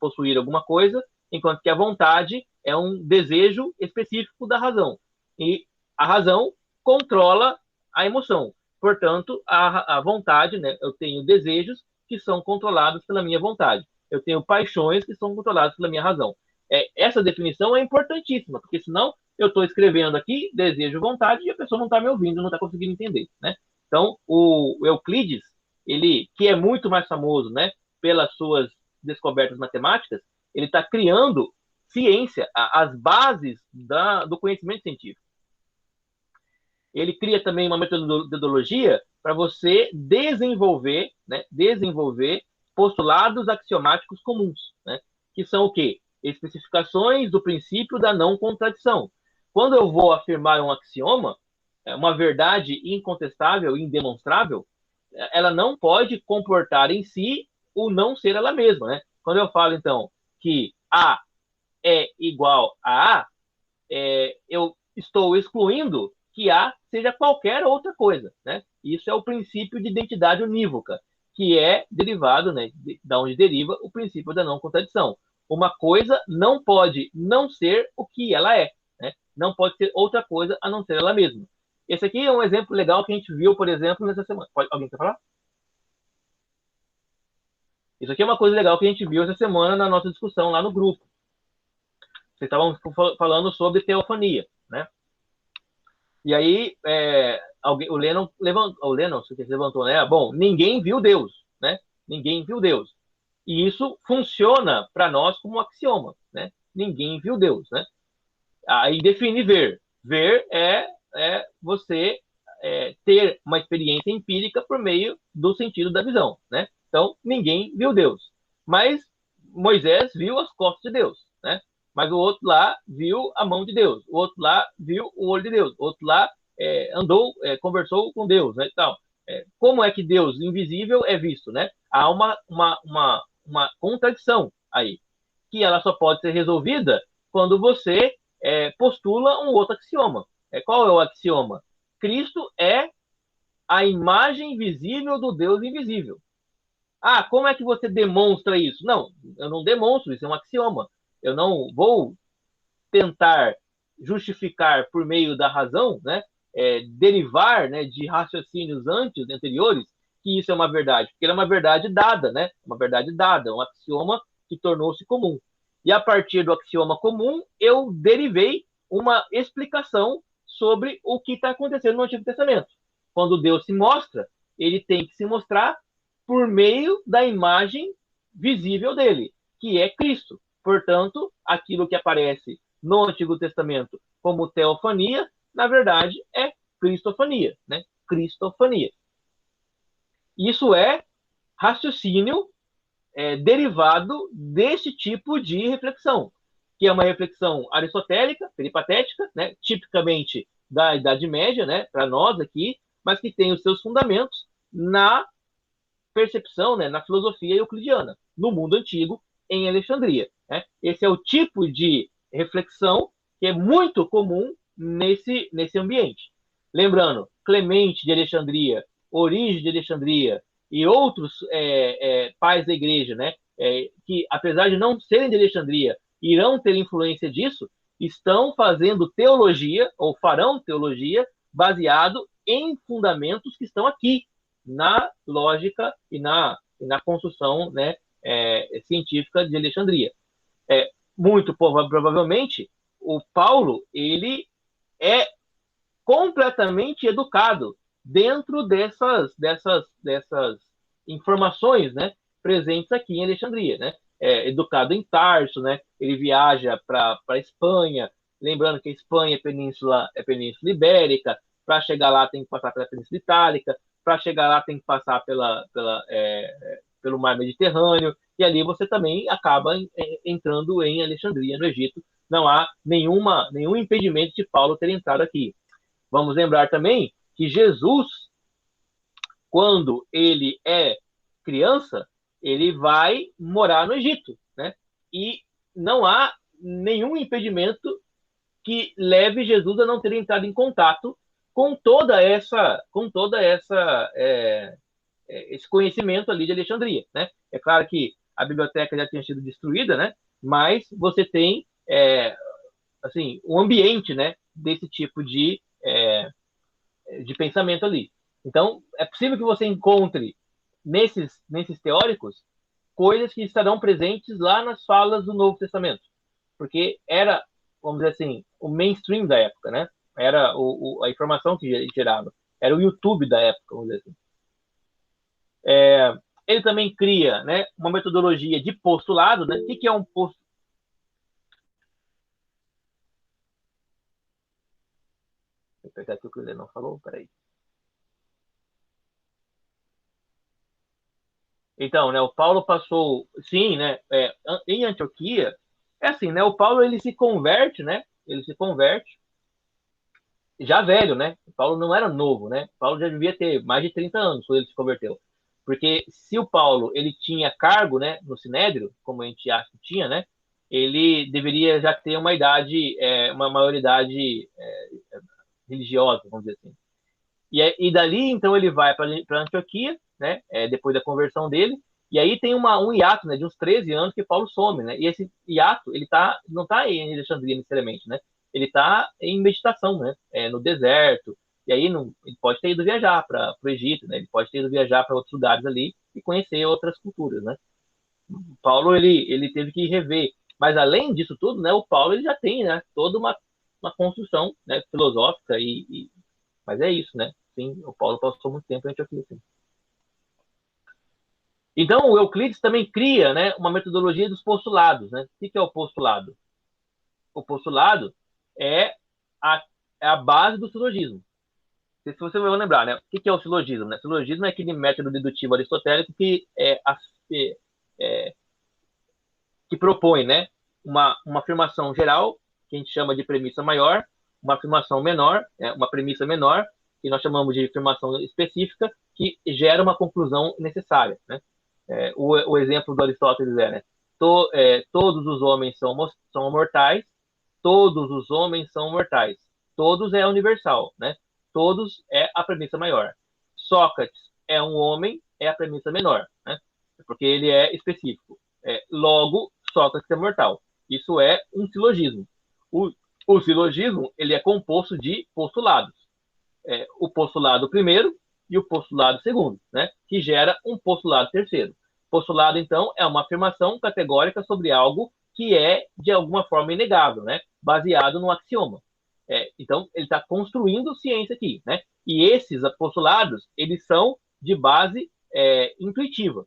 possuir alguma coisa, enquanto que a vontade é um desejo específico da razão. E a razão controla a emoção. Portanto, a vontade, né? Eu tenho desejos que são controlados pela minha vontade. Eu tenho paixões que são controladas pela minha razão. Essa definição é importantíssima, porque senão eu estou escrevendo aqui desejo, vontade, e a pessoa não está me ouvindo, não está conseguindo entender, né? Então, o Euclides, ele, que é muito mais famoso, né, pelas suas descobertas matemáticas, ele está criando ciência, as bases do conhecimento científico. Ele cria também uma metodologia para você desenvolver postulados axiomáticos comuns, né? Que são o quê? Especificações do princípio da não contradição. Quando eu vou afirmar um axioma, uma verdade incontestável, indemonstrável, ela não pode comportar em si o não ser ela mesma, né? Quando eu falo, então, que A é igual a A, eu estou excluindo que A seja qualquer outra coisa, né? Isso é o princípio de identidade unívoca, que é derivado, né, da onde deriva o princípio da não contradição. Uma coisa não pode não ser o que ela é, né? Não pode ser outra coisa a não ser ela mesma. Esse aqui é um exemplo legal que a gente viu, por exemplo, nessa semana. Alguém quer falar? Isso aqui é uma coisa legal que a gente viu essa semana na nossa discussão lá no grupo. Vocês estavam falando sobre teofania, né? E aí, o Lennon levantou, né? Bom, ninguém viu Deus, né? Ninguém viu Deus. E isso funciona para nós como um axioma, né? Ninguém viu Deus, né? Aí define ver. Ver é você ter uma experiência empírica por meio do sentido da visão, né? Então, ninguém viu Deus. Mas Moisés viu as costas de Deus, né? Mas o outro lá viu a mão de Deus. O outro lá viu o olho de Deus. O outro lá andou, conversou com Deus, né? Então, como é que Deus invisível é visto, né? Há uma contradição aí, que ela só pode ser resolvida quando você postula um outro axioma. Qual é o axioma? Cristo é a imagem visível do Deus invisível. Ah, como é que você demonstra isso? Não, eu não demonstro, isso é um axioma. Eu não vou tentar justificar por meio da razão, né, derivar, né, de raciocínios anteriores, que isso é uma verdade, porque é uma verdade dada, né, uma verdade dada, um axioma que tornou-se comum. E a partir do axioma comum, eu derivei uma explicação sobre o que está acontecendo no Antigo Testamento. Quando Deus se mostra, ele tem que se mostrar por meio da imagem visível dele, que é Cristo. Portanto, aquilo que aparece no Antigo Testamento como teofania, na verdade, é cristofania, né? Cristofania. Isso é raciocínio derivado desse tipo de reflexão, que é uma reflexão aristotélica, peripatética, né? Tipicamente da Idade Média, né? Para nós aqui, mas que tem os seus fundamentos na percepção, né? Na filosofia euclidiana, no mundo antigo, em Alexandria, né? Esse é o tipo de reflexão que é muito comum nesse ambiente. Lembrando, Clemente de Alexandria, Orígenes de Alexandria e outros pais da igreja, né, que apesar de não serem de Alexandria, irão ter influência disso, estão fazendo teologia, ou farão teologia, baseado em fundamentos que estão aqui, na lógica e na construção, né, científica de Alexandria. Muito provavelmente, o Paulo, ele é completamente educado dentro dessas informações, né, presentes aqui em Alexandria, né? Educado em Tarso, né? Ele viaja para a Espanha, lembrando que a Espanha é península ibérica, para chegar lá tem que passar pela Península Itálica, para chegar lá tem que passar pelo Mar Mediterrâneo, e ali você também acaba entrando em Alexandria, no Egito. Não há nenhum impedimento de Paulo ter entrado aqui. Vamos lembrar também que Jesus, quando ele é criança, ele vai morar no Egito, né? E não há nenhum impedimento que leve Jesus a não ter entrado em contato com esse conhecimento ali de Alexandria, né? É claro que a biblioteca já tinha sido destruída, né? Mas você tem assim, um ambiente, né, desse tipo de pensamento ali. Então, é possível que você encontre nesses teóricos coisas que estarão presentes lá nas falas do Novo Testamento, porque era, vamos dizer assim, o mainstream da época, né? Era a informação que gerava, era o YouTube da época, vamos dizer assim. Ele também cria, né, uma metodologia de postulado, né? O que é um postulado? Vou pegar aqui o que ele não falou, peraí. Então, né, o Paulo passou, sim, né, em Antioquia, assim, né, o Paulo ele se converte, né, ele se converte, já velho, né? Paulo não era novo, né? Paulo já devia ter mais de 30 anos quando ele se converteu. Porque se o Paulo ele tinha cargo, né, no Sinédrio, como a gente acha que tinha, né? Ele deveria já ter uma idade, uma maioridade religiosa, vamos dizer assim. E dali, então, ele vai para Antioquia, né? Depois da conversão dele. E aí tem um hiato, né, de uns 13 anos que Paulo some, né? E esse hiato, não está em Alexandria necessariamente, né? Ele está em meditação, né? No deserto. E aí ele pode ter ido viajar para o Egito, né? Ele pode ter ido viajar para outros lugares ali e conhecer outras culturas, né? Paulo, ele teve que rever. Mas além disso tudo, né? O Paulo ele já tem, né? Toda uma construção, né, filosófica mas é isso, né? Sim, o Paulo passou muito tempo em Antioquia, sim. Então, o Euclides também cria, né, uma metodologia dos postulados, né? O que é o postulado? O postulado é a, é a base do silogismo. Se você vai lembrar, né? O que é o silogismo? Né? O silogismo é aquele método dedutivo aristotélico que propõe, né, uma afirmação geral, que a gente chama de premissa maior, uma afirmação menor, uma premissa menor, que nós chamamos de afirmação específica, que gera uma conclusão necessária, né? O exemplo do Aristóteles né? Todos os homens são mortais, todos os homens são mortais. Todos é universal, né? Todos é a premissa maior. Sócrates é um homem, é a premissa menor, né? Porque ele é específico. Logo, Sócrates é mortal. Isso é um silogismo. O silogismo ele é composto de postulados. O postulado primeiro e o postulado segundo, né? Que gera um postulado terceiro. Postulado, então, é uma afirmação categórica sobre algo que é, de alguma forma, inegável, né? Baseado no axioma. Então, ele está construindo ciência aqui, né? E esses postulados, eles são de base intuitiva.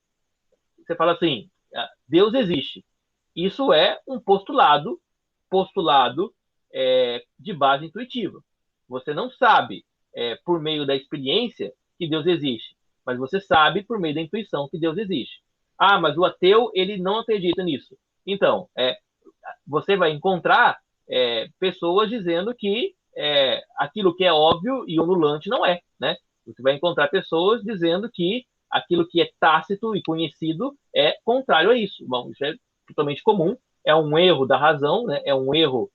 Você fala assim, Deus existe. Isso é um postulado de base intuitiva. Você não sabe, por meio da experiência, que Deus existe, mas você sabe por meio da intuição que Deus existe. Ah, mas o ateu, ele não acredita nisso. Então, você vai encontrar pessoas dizendo que aquilo que é óbvio e onulante não é, né? Você vai encontrar pessoas dizendo que aquilo que é tácito e conhecido é contrário a isso. Bom, isso é totalmente comum, é um erro da razão, né? É um erro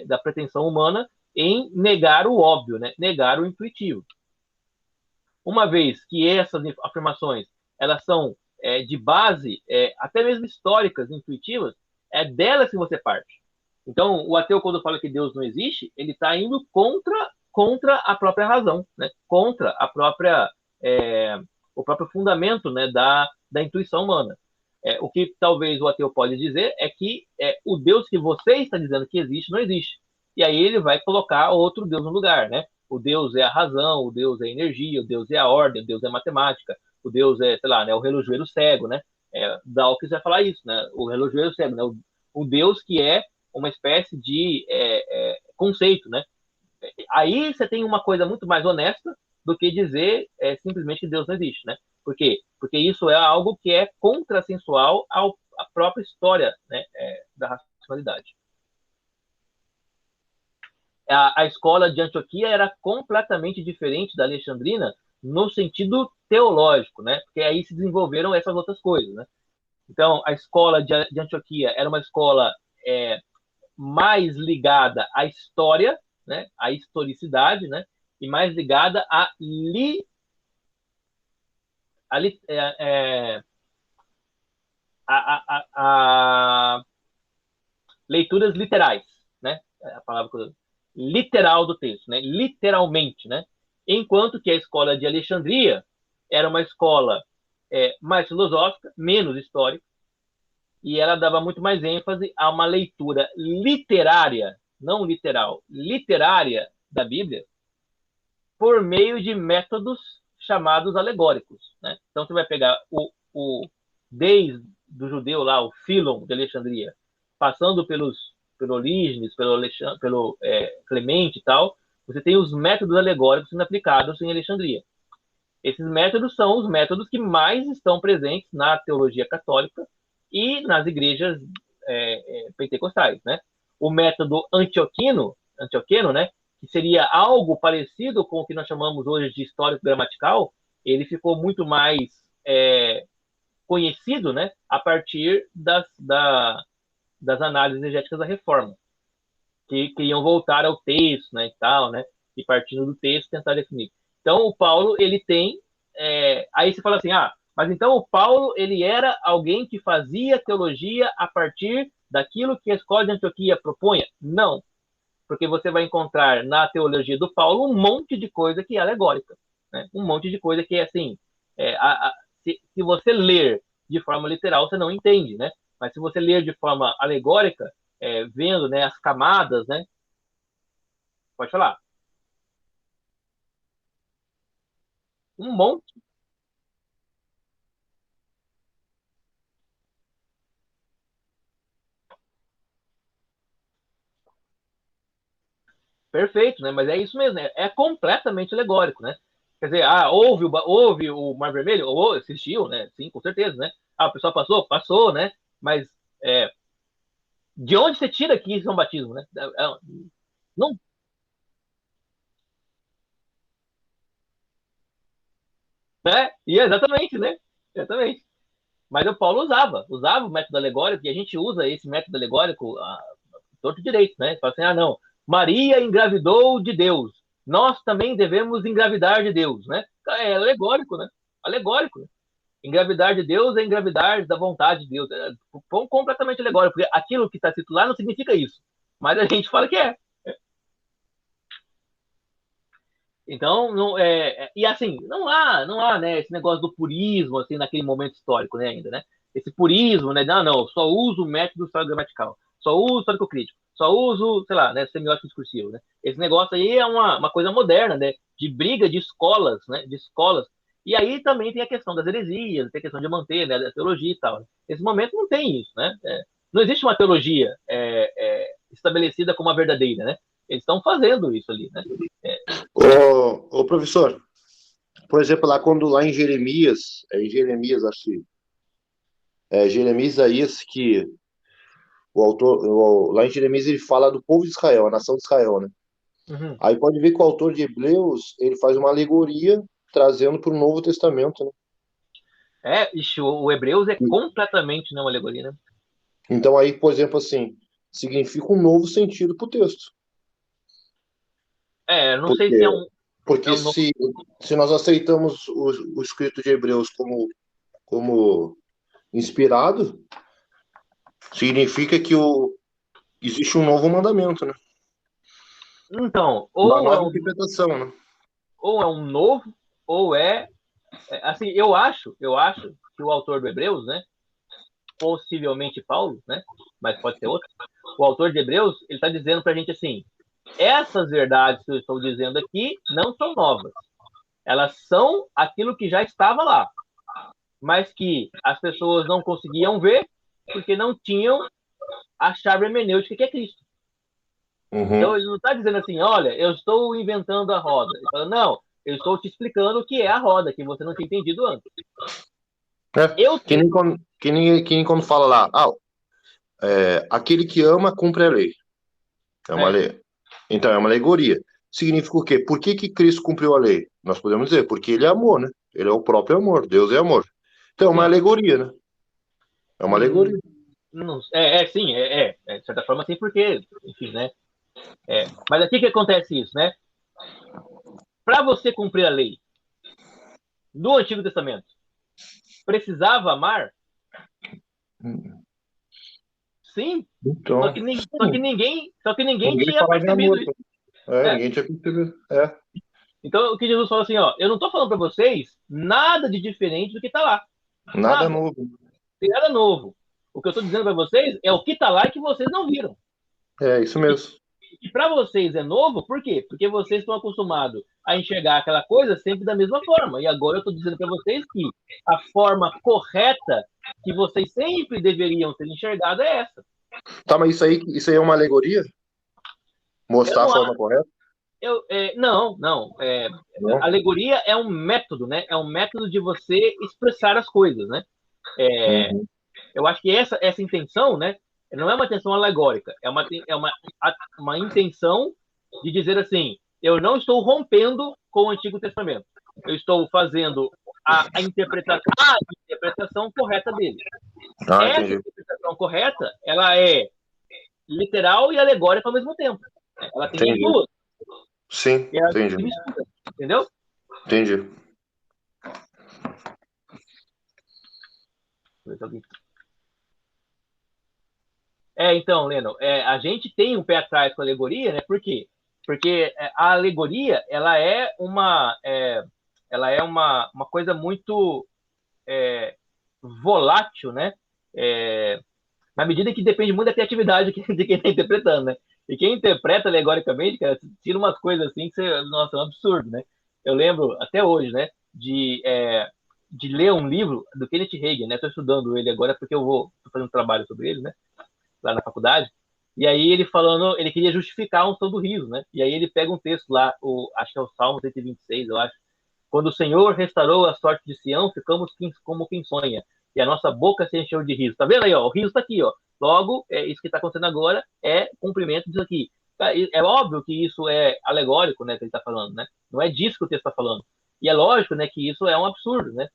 da pretensão humana em negar o óbvio, né? Negar o intuitivo. Uma vez que essas afirmações elas são de base, até mesmo históricas, intuitivas, é delas que você parte. Então, o ateu, quando fala que Deus não existe, ele está indo contra a própria razão, né? Contra o próprio fundamento, né, da intuição humana. O que talvez o ateu pode dizer é que o Deus que você está dizendo que existe, não existe. E aí ele vai colocar outro Deus no lugar, né? O Deus é a razão, o Deus é a energia, o Deus é a ordem, o Deus é a matemática, o Deus é, sei lá, né, o relojoeiro cego, né? Dawkins vai falar isso, né? O relojoeiro cego, né? O Deus que é uma espécie de conceito, né? Aí você tem uma coisa muito mais honesta do que dizer simplesmente que Deus não existe, né? Por quê? Porque isso é algo que é contrassensual à própria história, né, da racionalidade. A escola de Antioquia era completamente diferente da alexandrina no sentido teológico, né? Porque aí se desenvolveram essas outras coisas, né? Então, a escola de Antioquia era uma escola mais ligada à história, né? À historicidade, né? E mais ligada a leituras literais, né? A palavra literal do texto, né? Literalmente, né? Enquanto que a escola de Alexandria era uma escola mais filosófica, menos histórica, e ela dava muito mais ênfase a uma leitura literária, não literal, literária da Bíblia, por meio de métodos chamados alegóricos, né? Então você vai pegar desde do judeu lá, o Filon de Alexandria, passando pelo Orígenes, pelo Clemente e tal, você tem os métodos alegóricos sendo aplicados em Alexandria. Esses métodos são os métodos que mais estão presentes na teologia católica e nas igrejas pentecostais, né? O método antioqueno, né, que que seria algo parecido com o que nós chamamos hoje de histórico gramatical, ele ficou muito mais conhecido, né, a partir das análises exegéticas da Reforma, que queriam voltar ao texto, né, e tal, né, e partindo do texto tentar definir. Então, o Paulo, ele tem... aí você fala assim, mas então o Paulo, ele era alguém que fazia teologia a partir daquilo que a escola de Antioquia propunha? Não, porque você vai encontrar na teologia do Paulo um monte de coisa que é alegórica, né? Um monte de coisa que é assim, se você ler de forma literal, você não entende, né? Mas se você ler de forma alegórica, vendo, né, as camadas, né? Pode falar. Um monte. Perfeito, né? Mas é isso mesmo, né? É completamente alegórico, né? Quer dizer, houve o Mar Vermelho? Ou assistiu, né? Sim, com certeza, né? O pessoal passou? Passou, né? Mas de onde você tira que isso é um batismo, né? Não, né? E exatamente, né? Exatamente. Mas o Paulo usava o método alegórico, e a gente usa esse método alegórico torto direito, né? Fala assim, não, Maria engravidou de Deus, nós também devemos engravidar de Deus, né? É alegórico, né? Alegórico. Né? Engravidar de Deus é engravidar da vontade de Deus. É completamente alegórico, porque aquilo que está escrito lá não significa isso. Mas a gente fala que é. Então, e assim, não há, né, esse negócio do purismo, assim, naquele momento histórico, né, ainda, né? Esse purismo, né? Não, só uso o método histórico gramatical, só uso histórico crítico, só uso, sei lá, né, semiótico discursivo, né? Esse negócio aí é uma coisa moderna, né? De briga de escolas, né? De escolas. E aí também tem a questão das heresias, tem a questão de manter, né, da teologia e tal. Né? Nesse momento não tem isso, né? Não existe uma teologia estabelecida como a verdadeira, né? Eles estão fazendo isso ali, né? Ô, professor, por exemplo, lá em Jeremias, acho que Jeremias Isaías, que o autor, lá em Jeremias ele fala do povo de Israel, a nação de Israel, né? Uhum. Aí pode ver que o autor de Hebreus, ele faz uma alegoria trazendo para o Novo Testamento, né? O Hebreus é completamente não alegoria, né? Então aí, por exemplo, assim, significa um novo sentido para o texto. Não sei se é Porque, um, é porque um novo. se nós aceitamos o escrito de Hebreus como inspirado, significa que existe um novo mandamento, né? Então, Uma nova interpretação, né? ou é um novo, ou assim, eu acho que o autor do Hebreus, né? Possivelmente Paulo, né? Mas pode ser outro. O autor de Hebreus, ele está dizendo para a gente assim: essas verdades que eu estou dizendo aqui não são novas. Elas são aquilo que já estava lá, mas que as pessoas não conseguiam ver porque não tinham a chave hermenêutica que é Cristo. Então, Uhum. ele não está dizendo assim, olha, eu estou inventando a roda. Ele fala, não, eu estou te explicando o que é a roda, que você não tinha entendido antes. É, Eu tenho... que nem quando fala lá, aquele que ama cumpre a lei. É uma É, lei. Então, é uma alegoria. Significa o quê? Por que que Cristo cumpriu a lei? Nós podemos dizer, porque ele é amor, né? Ele é o próprio amor, Deus é amor. Então, é uma sim. alegoria, né? É uma alegoria. Não, sim, de certa forma, sim, porque, enfim, né? Mas aqui que acontece isso, né? Para você cumprir a lei do Antigo Testamento, precisava amar? Sim. Só Então, que, só que ninguém ninguém tinha falava em percebido amor. isso. É. Ninguém tinha percebido. É. Então, o que Jesus falou assim, ó, eu não estou falando para vocês nada de diferente do que está lá. Nada Nada. novo. Tem nada novo. O que eu estou dizendo para vocês é o que está lá e que vocês não viram. É isso mesmo. E para vocês é novo, por quê? Porque vocês estão acostumados a enxergar aquela coisa sempre da mesma forma. E agora eu estou dizendo para vocês que a forma correta que vocês sempre deveriam ter enxergado é essa. Tá, mas isso aí é uma alegoria? Eu Mostrar a não, forma correta? não. Não? Alegoria é um método, né? É um método de você expressar as coisas, né? Uhum. Eu acho que essa intenção, né? Não é uma intenção alegórica, é uma intenção de dizer assim, eu não estou rompendo com o Antigo Testamento. Eu estou fazendo a interpretação correta dele. Essa Entendi. interpretação correta, ela é literal e alegórica ao mesmo tempo. Ela tem as Entendi. duas. Sim, E ela se entendi. mistura, entendeu? Entendi. Então, Leno, a gente tem um pé atrás com a alegoria, né? Por quê? Porque a alegoria, ela é uma coisa muito volátil, né? Na medida que depende muito da criatividade de quem está interpretando, né? E quem interpreta alegoricamente, cara, tira umas coisas assim que você, nossa, é um absurdo, né? Eu lembro até hoje, né, de ler um livro do Kenneth Hagin, né? Estou estudando ele agora porque tô fazendo um trabalho sobre ele, né? Lá na faculdade. E aí ele falando, ele queria justificar a unção do riso, né? E aí ele pega um texto lá, acho que é o Salmo 126, eu acho. Quando o Senhor restaurou a sorte de Sião, ficamos como quem sonha. E a nossa boca se encheu de riso. Tá vendo aí, ó? O riso tá aqui, ó. Logo, isso que está acontecendo agora é cumprimento disso aqui. É óbvio que isso é alegórico, né, que ele está falando, né? Não é disso que o texto está falando. E é lógico, né, que isso é um absurdo, né?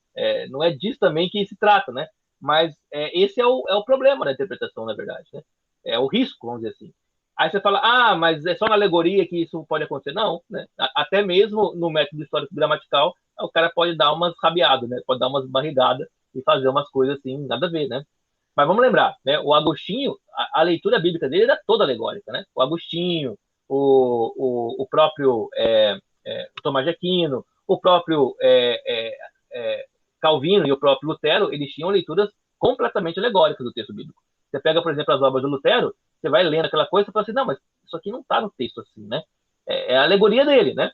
Não é disso também que se trata, né? Mas esse é o problema da interpretação, na verdade, né? É o risco, vamos dizer assim. Aí você fala, mas é só na alegoria que isso pode acontecer. Não, né? Até mesmo no método histórico gramatical, o cara pode dar umas rabiadas, né? Pode dar umas barrigadas e fazer umas coisas assim, nada a ver, né? Mas vamos lembrar, né? O Agostinho, a leitura bíblica dele era toda alegórica, né? O Agostinho, o próprio o Tomás de Aquino, o próprio Calvino e o próprio Lutero, eles tinham leituras completamente alegóricas do texto bíblico. Você pega, por exemplo, as obras do Lutero, você vai lendo aquela coisa e fala assim, não, mas isso aqui não está no texto assim, né? É a alegoria dele, né?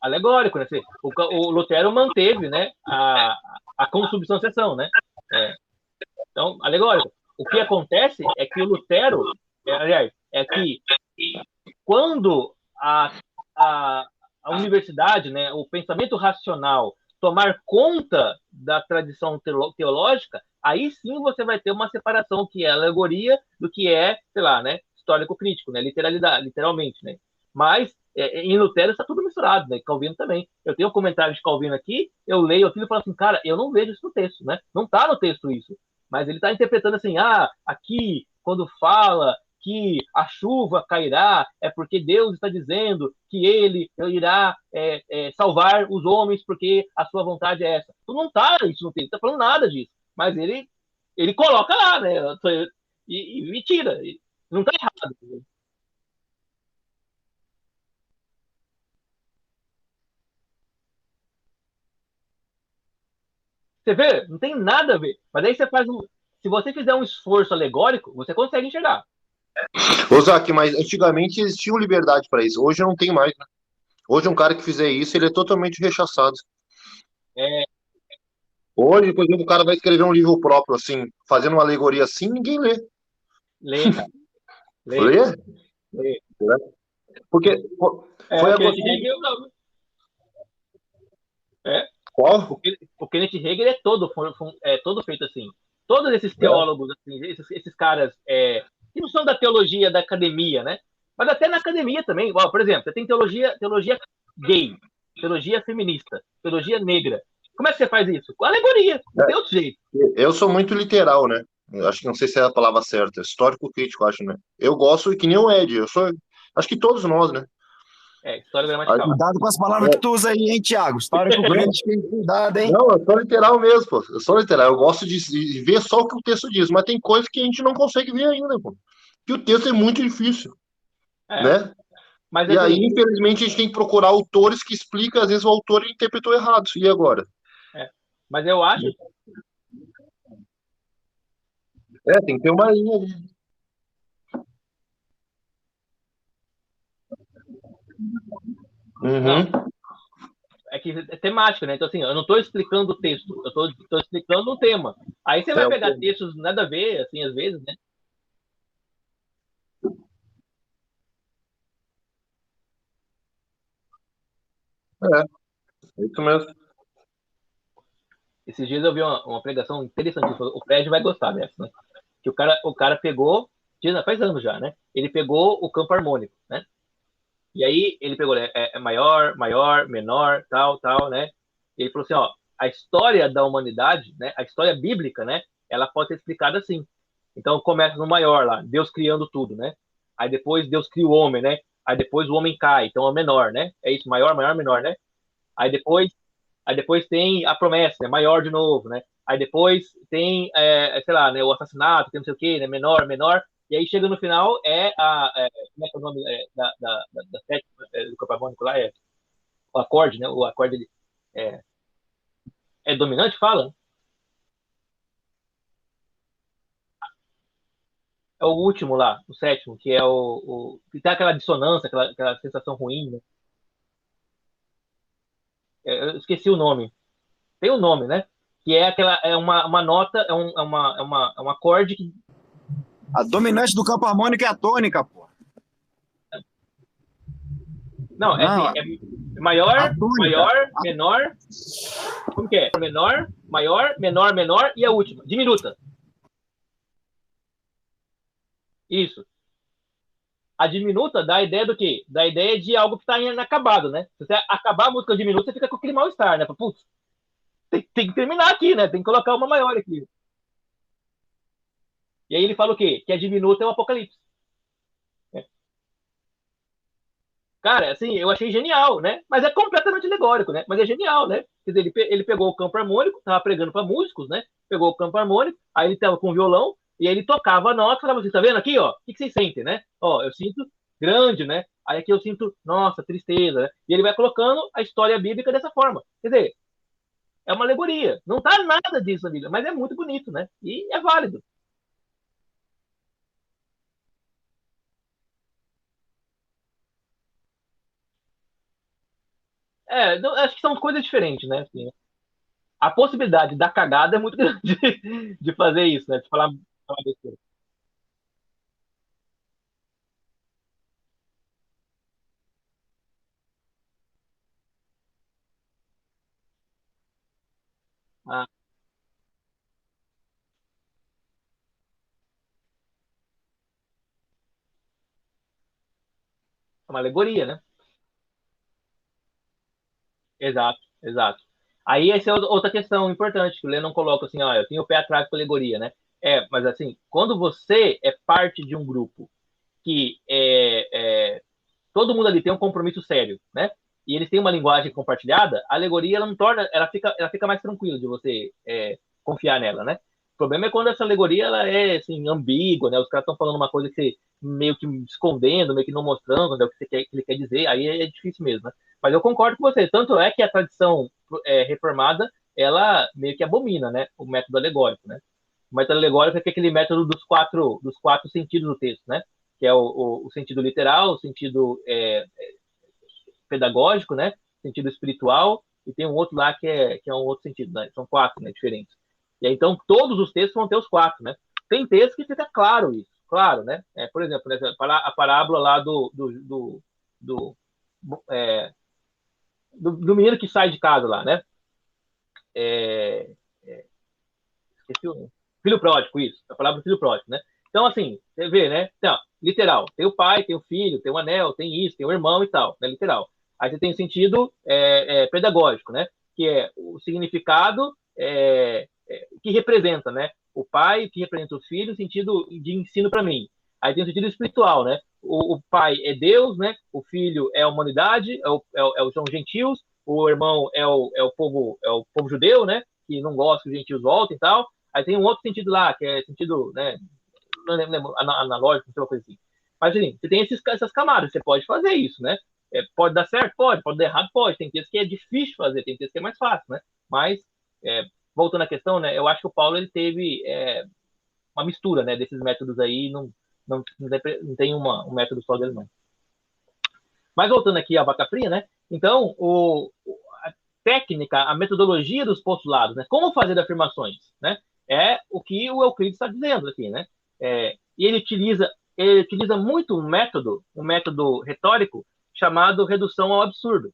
Alegórico, né? O Lutero manteve, né, a consubstanciação, né? Então, alegórico. O que acontece é que o Lutero, aliás, é que quando a, a universidade, né, o pensamento racional tomar conta da tradição teológica, aí sim você vai ter uma separação que é alegoria do que é, sei lá, né, histórico-crítico, né, literalidade, literalmente, né. Mas em Lutero está tudo misturado, né, Calvino também. Eu tenho um comentário de Calvino aqui, eu leio aquilo e falo assim, cara, eu não vejo isso no texto, né, não está no texto isso. Mas ele está interpretando assim, aqui, quando fala que a chuva cairá, é porque Deus está dizendo que ele irá salvar os homens porque a sua vontade é essa. Tu não está isso não está falando nada disso, mas ele coloca lá, né? E tira. Não está errado. Você vê? Não tem nada a ver. Mas aí você faz um. Se você fizer um esforço alegórico, você consegue enxergar. Ô, Zac, mas antigamente eles tinham liberdade para isso. Hoje não tem mais, né? Hoje um cara que fizer isso, ele é totalmente rechaçado. É, Hoje, por exemplo, o cara vai escrever um livro próprio, assim, fazendo uma alegoria assim, ninguém lê. lê, cara. Lê, Lê? lê. Porque foi O a Kenneth Hagel não. É. qual? O Kenneth Hagel é todo feito assim. Todos esses teólogos, assim, esses caras que não são da teologia da academia, né? Mas até na academia também. Ó, por exemplo, você tem teologia gay, teologia feminista, teologia negra. Como é que você faz isso? Com alegoria, não tem outro jeito. Eu sou muito literal, né? Eu acho que não sei se é a palavra certa. Histórico crítico, acho, né? Eu gosto que nem o Ed. Eu sou. Acho que todos nós, né? História gramatical. Cuidado com as palavras que tu usa aí, hein, Thiago? Histórico crítico, hein? Cuidado, hein? Não, eu sou literal mesmo, pô. Eu sou literal. Eu gosto de ver só o que o texto diz, mas tem coisas que a gente não consegue ver ainda, pô. Que o texto é muito difícil, É, né? mas E aí, assim, infelizmente, a gente tem que procurar autores que explicam, às vezes o autor interpretou errado. E agora? mas eu acho. Tem que ter uma linha ali. Não, Uhum. é que é temática, né? Então, assim, eu não estou explicando o texto, eu estou explicando o tema. Aí você vai pegar textos nada a ver, assim, às vezes, né? É, isso mesmo. Esses dias eu vi uma pregação interessantíssima. O Fred vai gostar dessa, né? Que o cara pegou, faz anos já, né? Ele pegou o campo harmônico, né? E aí ele pegou, né? Maior, maior, menor, tal, tal, né? E ele falou assim, ó, a história da humanidade, né? A história bíblica, né? Ela pode ser explicada assim. Então começa no maior lá, Deus criando tudo, né? Aí depois Deus cria o homem, né? Aí depois o homem cai, então é o menor, né? É isso, maior, maior, menor, né? Aí depois, aí depois tem a promessa, né? Maior de novo, né? Aí depois tem, sei lá, né? O assassinato, tem não sei o quê, né? Menor, menor. E aí chega no final, como é que é o nome da sétima, do campo harmônico lá? É o acorde, né? O acorde é, é dominante, fala? É o último lá, o sétimo, que é que tem aquela dissonância, aquela sensação ruim, né? Eu esqueci o nome. Tem um nome, né? Que é uma nota, é um acorde que. A dominante do campo harmônico é a tônica, pô. Não, é Não, assim, é maior, a tônica. maior, menor. Como que é? Menor, maior, menor, menor e a última. Diminuta. Isso. A diminuta dá a ideia do quê? Dá a ideia de algo que está inacabado, né? Se você acabar a música diminuta, você fica com aquele mal-estar, né? Putz, tem que terminar aqui, né? Tem que colocar uma maior aqui. E aí ele fala o quê? Que a diminuta é o Apocalipse. Cara, assim, eu achei genial, né? Mas é completamente alegórico, né? Mas é genial, né? Quer dizer, ele pegou o campo harmônico, tava pregando para músicos, né? Pegou o campo harmônico, aí ele tava com o violão, e aí ele tocava a nota, falava assim, tá vendo aqui, ó? O que vocês sentem, né? Ó, eu sinto grande, né? Aí aqui eu sinto, nossa, tristeza, né? E ele vai colocando a história bíblica dessa forma. Quer dizer, é uma alegoria. Não tá nada disso na Bíblia, mas é muito bonito, né? E é válido. Acho que são coisas diferentes, né? Assim, a possibilidade da cagada é muito grande de fazer isso, né? De falar besteira. Ah, é uma alegoria, né? Exato, exato. Aí essa é outra questão importante, que o Lennon coloca assim, ó, eu tenho o pé atrás com a alegoria, né? Mas assim, quando você é parte de um grupo que todo mundo ali tem um compromisso sério, né? E eles têm uma linguagem compartilhada, a alegoria ela não torna, ela fica mais tranquila de você confiar nela, né? O problema é quando essa alegoria ela é assim, ambígua, né? Os caras estão falando uma coisa que você meio que escondendo, meio que não mostrando né, o que, que ele quer dizer, aí é difícil mesmo, né? Mas eu concordo com você, tanto é que a tradição reformada, ela meio que abomina, né? O método alegórico, né? O método alegórico é aquele método dos quatro sentidos do texto, né? Que é o sentido literal, o sentido pedagógico, né? Sentido espiritual, e tem um outro lá que é um outro sentido, né? São quatro, né? Diferentes. E aí, então, todos os textos vão ter os quatro, né? Tem textos que fica claro isso, claro, né? Por exemplo, né, a parábola lá do, é, do menino que sai de casa lá, né? É, esqueci o nome. Filho pródigo, isso. A palavra filho pródigo, né? Então, assim, você vê, né? Então, literal. Tem o pai, tem o filho, tem o anel, tem isso, tem o irmão e tal, né? Literal. Aí você tem o sentido pedagógico, né? Que é o significado que representa, né? O pai, que representa o filho, o sentido de ensino para mim. Aí tem o sentido espiritual, né? O pai é Deus, né? O filho é a humanidade, são os gentios, o irmão é o povo judeu, né? Que não gosta que os gentios voltem e tal. Aí tem um outro sentido lá, que é sentido, né? Não lembro, analógico, não sei uma coisa assim. Mas, assim, você tem essas camadas, você pode fazer isso, né? Pode dar certo? Pode dar errado? Pode. Tem texto que é difícil fazer, tem texto que é mais fácil, né? Mas, voltando à questão, né? Eu acho que o Paulo, ele teve uma mistura, né? Desses métodos aí, não tem um método só dele, não. Mas voltando aqui à vaca fria, né? Então, a técnica, a metodologia dos postulados, né? Como fazer afirmações, né? É o que o Euclides está dizendo aqui, né? E ele utiliza muito um método retórico chamado redução ao absurdo,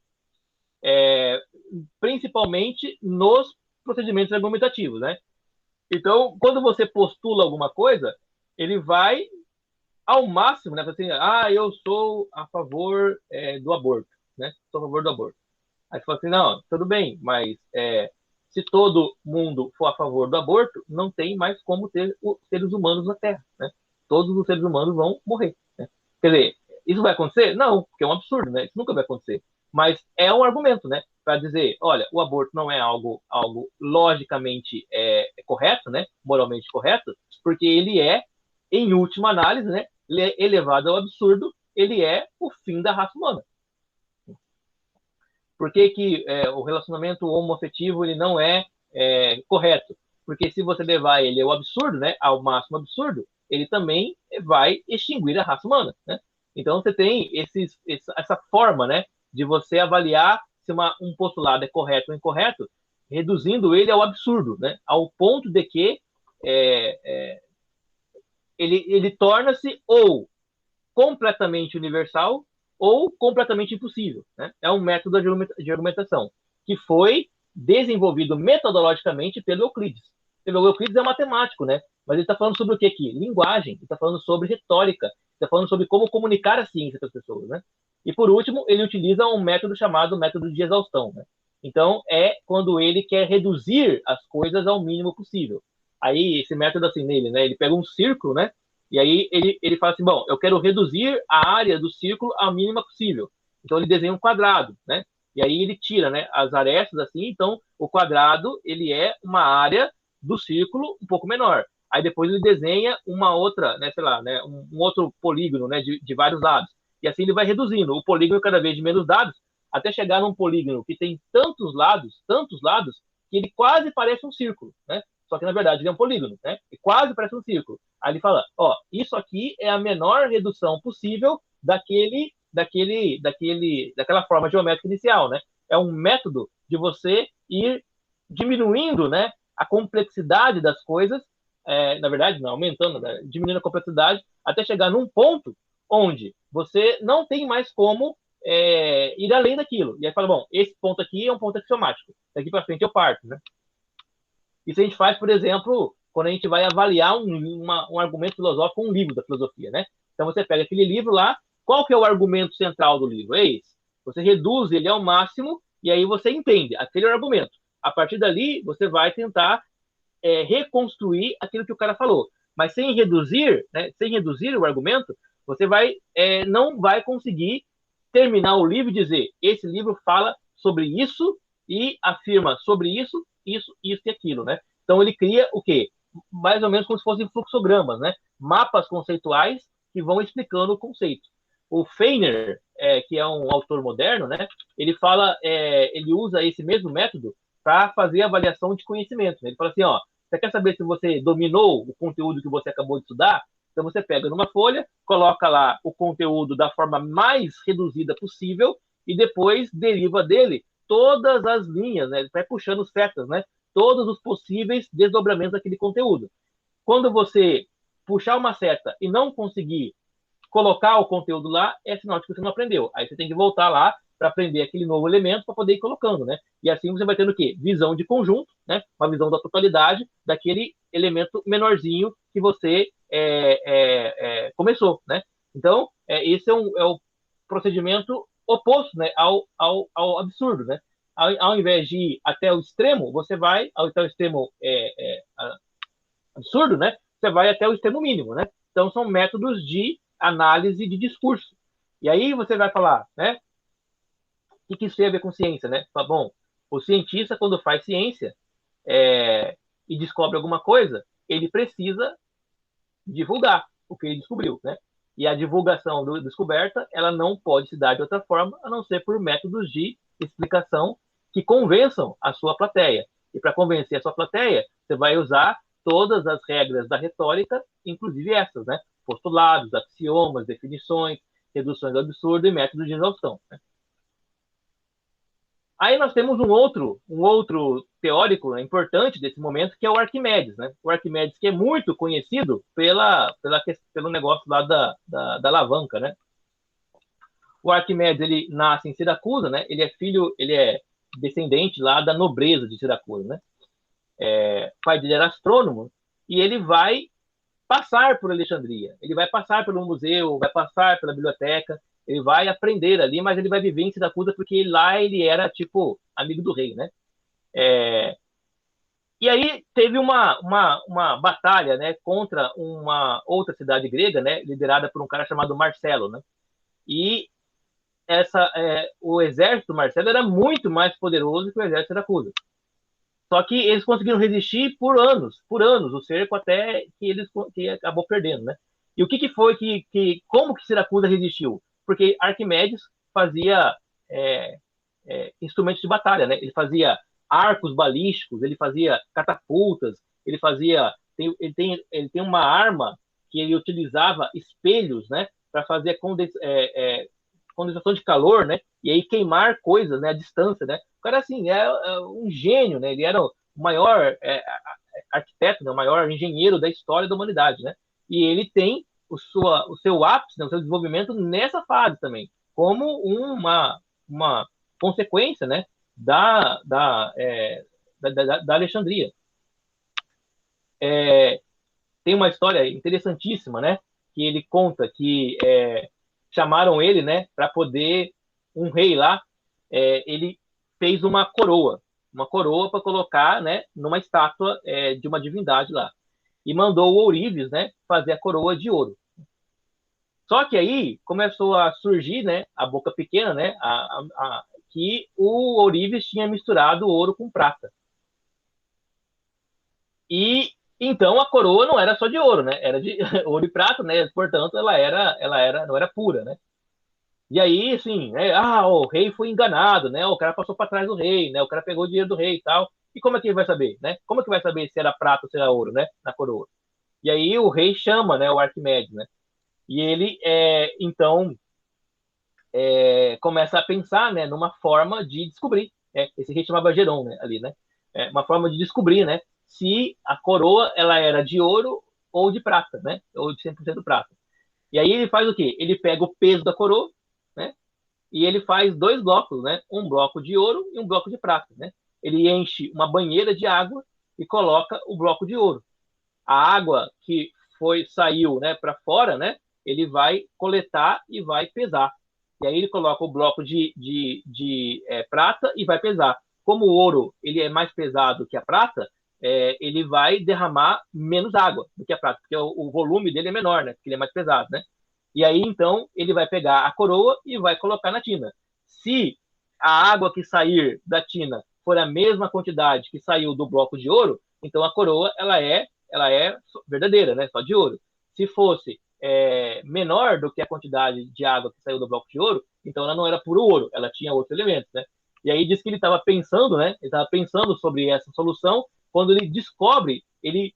principalmente nos procedimentos argumentativos, né? Então, quando você postula alguma coisa, ele vai ao máximo, né? Assim, eu sou a favor do aborto, né? Sou a favor do aborto. Aí você fala assim, não, tudo bem, mas se todo mundo for a favor do aborto, não tem mais como ter os seres humanos na Terra, né? Todos os seres humanos vão morrer, né? Quer dizer, isso vai acontecer? Não, porque é um absurdo, né? Isso nunca vai acontecer. Mas é um argumento, né? Para dizer, olha, o aborto não é algo logicamente correto, né? Moralmente correto, porque ele é, em última análise, né? Elevado ao absurdo, ele é o fim da raça humana. Por que o relacionamento homoafetivo ele não é correto? Porque se você levar ele ao absurdo, né, ao máximo absurdo, ele também vai extinguir a raça humana, né? Então você tem essa forma, né, de você avaliar se um postulado é correto ou incorreto, reduzindo ele ao absurdo, né, ao ponto de que ele torna-se ou completamente universal ou completamente impossível, né? É um método de argumentação que foi desenvolvido metodologicamente pelo Euclides. O Euclides é matemático, né? Mas ele está falando sobre o que aqui? Linguagem. Ele está falando sobre retórica. Está falando sobre como comunicar a ciência para as pessoas, né? E por último, ele utiliza um método chamado método de exaustão, né? Então, é quando ele quer reduzir as coisas ao mínimo possível. Aí, esse método assim nele, né? Ele pega um círculo, né? E aí ele fala assim, bom, eu quero reduzir a área do círculo à mínima possível. Então ele desenha um quadrado, né? E aí ele tira, né, as arestas assim, então o quadrado ele é uma área do círculo um pouco menor. Aí depois ele desenha uma outra, né, sei lá, né, um outro polígono, né, de vários lados. E assim ele vai reduzindo o polígono cada vez de menos dados, até chegar num polígono que tem tantos lados, que ele quase parece um círculo, né? Só que na verdade ele é um polígono, né? E quase parece um círculo. Aí ele fala, isso aqui é a menor redução possível daquela forma geométrica inicial, né? É um método de você ir diminuindo, né, a complexidade das coisas, na verdade, não, aumentando, né, diminuindo a complexidade, até chegar num ponto onde você não tem mais como ir além daquilo. E aí fala, bom, esse ponto aqui é um ponto axiomático. Daqui para frente eu parto, né? Isso a gente faz, por exemplo, quando a gente vai avaliar um argumento filosófico, um livro da filosofia, né? Então você pega aquele livro lá, qual que é o argumento central do livro? É esse. Você reduz ele ao máximo e aí você entende aquele argumento. A partir dali, você vai tentar reconstruir aquilo que o cara falou. Mas sem reduzir, né, sem reduzir o argumento, você não vai conseguir terminar o livro e dizer, esse livro fala sobre isso e afirma sobre isso e aquilo, né? Então ele cria o quê? Mais ou menos como se fossem fluxogramas, né? Mapas conceituais que vão explicando o conceito. O Feiner, que é um autor moderno, né? Ele fala, ele usa esse mesmo método para fazer avaliação de conhecimento. Né? Ele fala assim, você quer saber se você dominou o conteúdo que você acabou de estudar? Então você pega numa folha, coloca lá o conteúdo da forma mais reduzida possível e depois deriva dele todas as linhas, né? Vai puxando setas, né? Todos os possíveis desdobramentos daquele conteúdo. Quando você puxar uma seta e não conseguir colocar o conteúdo lá, é sinal de que você não aprendeu. Aí você tem que voltar lá para aprender aquele novo elemento para poder ir colocando, né? E assim você vai tendo o quê? Visão de conjunto, né? Uma visão da totalidade daquele elemento menorzinho que você começou, né? Então, esse é o procedimento oposto, né, ao absurdo, né? Ao invés de ir até o extremo, você vai até o extremo absurdo, né? Você vai até o extremo mínimo, né? Então, são métodos de análise de discurso. E aí você vai falar, né? O que isso tem a ver com ciência, né? Fala, bom, o cientista, quando faz ciência e descobre alguma coisa, ele precisa divulgar o que ele descobriu, né? E a divulgação da descoberta, ela não pode se dar de outra forma, a não ser por métodos de explicação que convençam a sua plateia. E para convencer a sua plateia, você vai usar todas as regras da retórica, inclusive essas, né? Postulados, axiomas, definições, reduções do absurdo e métodos de exaustão. Né? Aí nós temos um outro teórico, né, importante desse momento, que é o Arquimedes, né? O Arquimedes, que é muito conhecido pelo negócio lá da alavanca, né? O Arquimedes, ele nasce em Siracusa, né? Ele é descendente lá da nobreza de Siracusa, né? o pai dele era astrônomo, e ele vai passar por Alexandria. Ele vai passar pelo museu, vai passar pela biblioteca, ele vai aprender ali, mas ele vai viver em Siracusa porque lá ele era, tipo, amigo do rei, né? E aí teve uma batalha, né, contra uma outra cidade grega, né, liderada por um cara chamado Marcelo, né? E o exército do Marcelo era muito mais poderoso que o exército de Siracusa. Só que eles conseguiram resistir por anos, o cerco, até que acabou perdendo, né? E o que foi como que Siracusa resistiu? Porque Arquimedes fazia instrumentos de batalha, né? Ele fazia arcos balísticos, ele fazia catapultas, ele tem uma arma que ele utilizava espelhos, né? Para fazer condensação de calor, né? E aí queimar coisas, né? À distância, né? O cara, assim, é um gênio, né? Ele era o maior arquiteto, né? O maior engenheiro da história da humanidade, né? E ele tem o seu ápice, né? O seu desenvolvimento nessa fase também, como uma consequência, né? Da Alexandria. Tem uma história interessantíssima, né? Que ele conta que chamaram ele, né? Para poder um rei lá, ele fez uma coroa para colocar, né? Numa estátua de uma divindade lá, e mandou o ourives, né? Fazer a coroa de ouro. Só que aí começou a surgir, né? A boca pequena, né? Que o ourives tinha misturado ouro com prata. E então a coroa não era só de ouro, né? Era de ouro e prata, né? Portanto, não era pura, né? E aí, assim, né? O rei foi enganado, né? O cara passou para trás do rei, né? O cara pegou o dinheiro do rei e tal. E como é que ele vai saber, né? Como é que vai saber se era prata ou se era ouro, né? Na coroa. E aí o rei chama, né? O Arquimedes, né? E ele, então, começa a pensar, né? Numa forma de descobrir. Esse rei chamava Geron, né? Ali, né? Uma forma de descobrir, né? Se a coroa ela era de ouro ou de prata, né? Ou de 100% prata. E aí ele faz o quê? Ele pega o peso da coroa, né? E ele faz dois blocos, né? Um bloco de ouro e um bloco de prata, né? Ele enche uma banheira de água e coloca o bloco de ouro. A água que saiu, né, para fora, né? Ele vai coletar e vai pesar. E aí ele coloca o bloco de prata e vai pesar. Como o ouro ele é mais pesado que a prata, ele vai derramar menos água do que a prata, porque o volume dele é menor, né? Porque ele é mais pesado, né? E aí, então, ele vai pegar a coroa e vai colocar na tina. Se a água que sair da tina for a mesma quantidade que saiu do bloco de ouro, então a coroa ela é verdadeira, né? Só de ouro. Se fosse menor do que a quantidade de água que saiu do bloco de ouro, então ela não era puro ouro, ela tinha outros elementos, né? E aí diz que ele estava pensando, né? Ele estava pensando sobre essa solução quando ele descobre, ele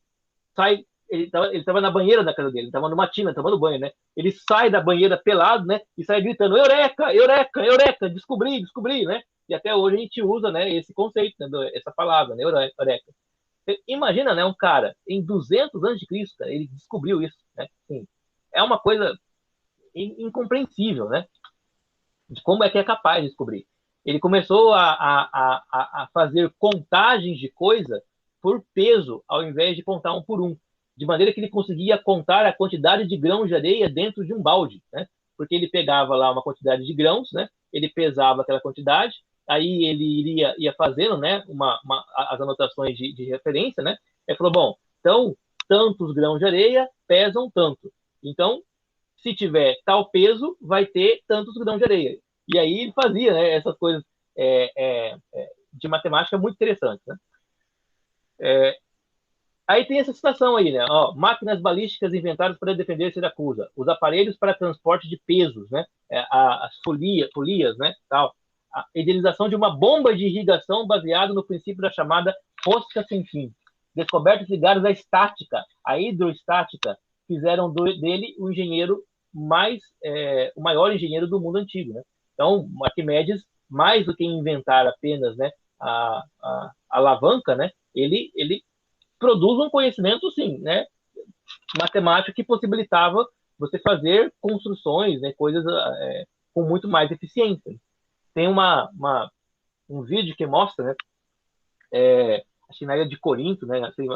sai, ele estava na banheira da casa dele, ele estava numa tina, tomando banho, né? Ele sai da banheira pelado, né? E sai gritando, Eureka, Eureka, Eureka, descobri, descobri, né? E até hoje a gente usa, né, esse conceito, né, essa palavra, né, Eureka. Imagina, né, um cara em 200 anos de Cristo, cara, ele descobriu isso, né? Assim, é uma coisa incompreensível, né? De como é que é capaz de descobrir. Ele começou a fazer contagens de coisa por peso, ao invés de contar um por um, de maneira que ele conseguia contar a quantidade de grãos de areia dentro de um balde, né? Porque ele pegava lá uma quantidade de grãos, né? Ele pesava aquela quantidade, aí ele ia fazendo, né? As anotações de referência, né? Ele falou, bom, então tantos grãos de areia pesam tanto. Então, se tiver tal peso, vai ter tantos grãos de areia. E aí ele fazia, né, essas coisas de matemática muito interessantes, né? Aí tem essa citação aí, né? Ó, máquinas balísticas inventadas para defender Siracusa, os aparelhos para transporte de pesos, né? As folias, né? Tal. A idealização de uma bomba de irrigação baseada no princípio da chamada rosca sem fim. Descobertas ligadas à estática, à hidroestática, fizeram dele o engenheiro o maior engenheiro do mundo antigo, né? Então, Arquimedes, mais do que inventar apenas, né, a alavanca, né? Ele produz um conhecimento, sim, né, matemático que possibilitava você fazer construções, né, coisas com muito mais eficiência. Tem um vídeo que mostra, né, acho que na ilha de Corinto, né, assim,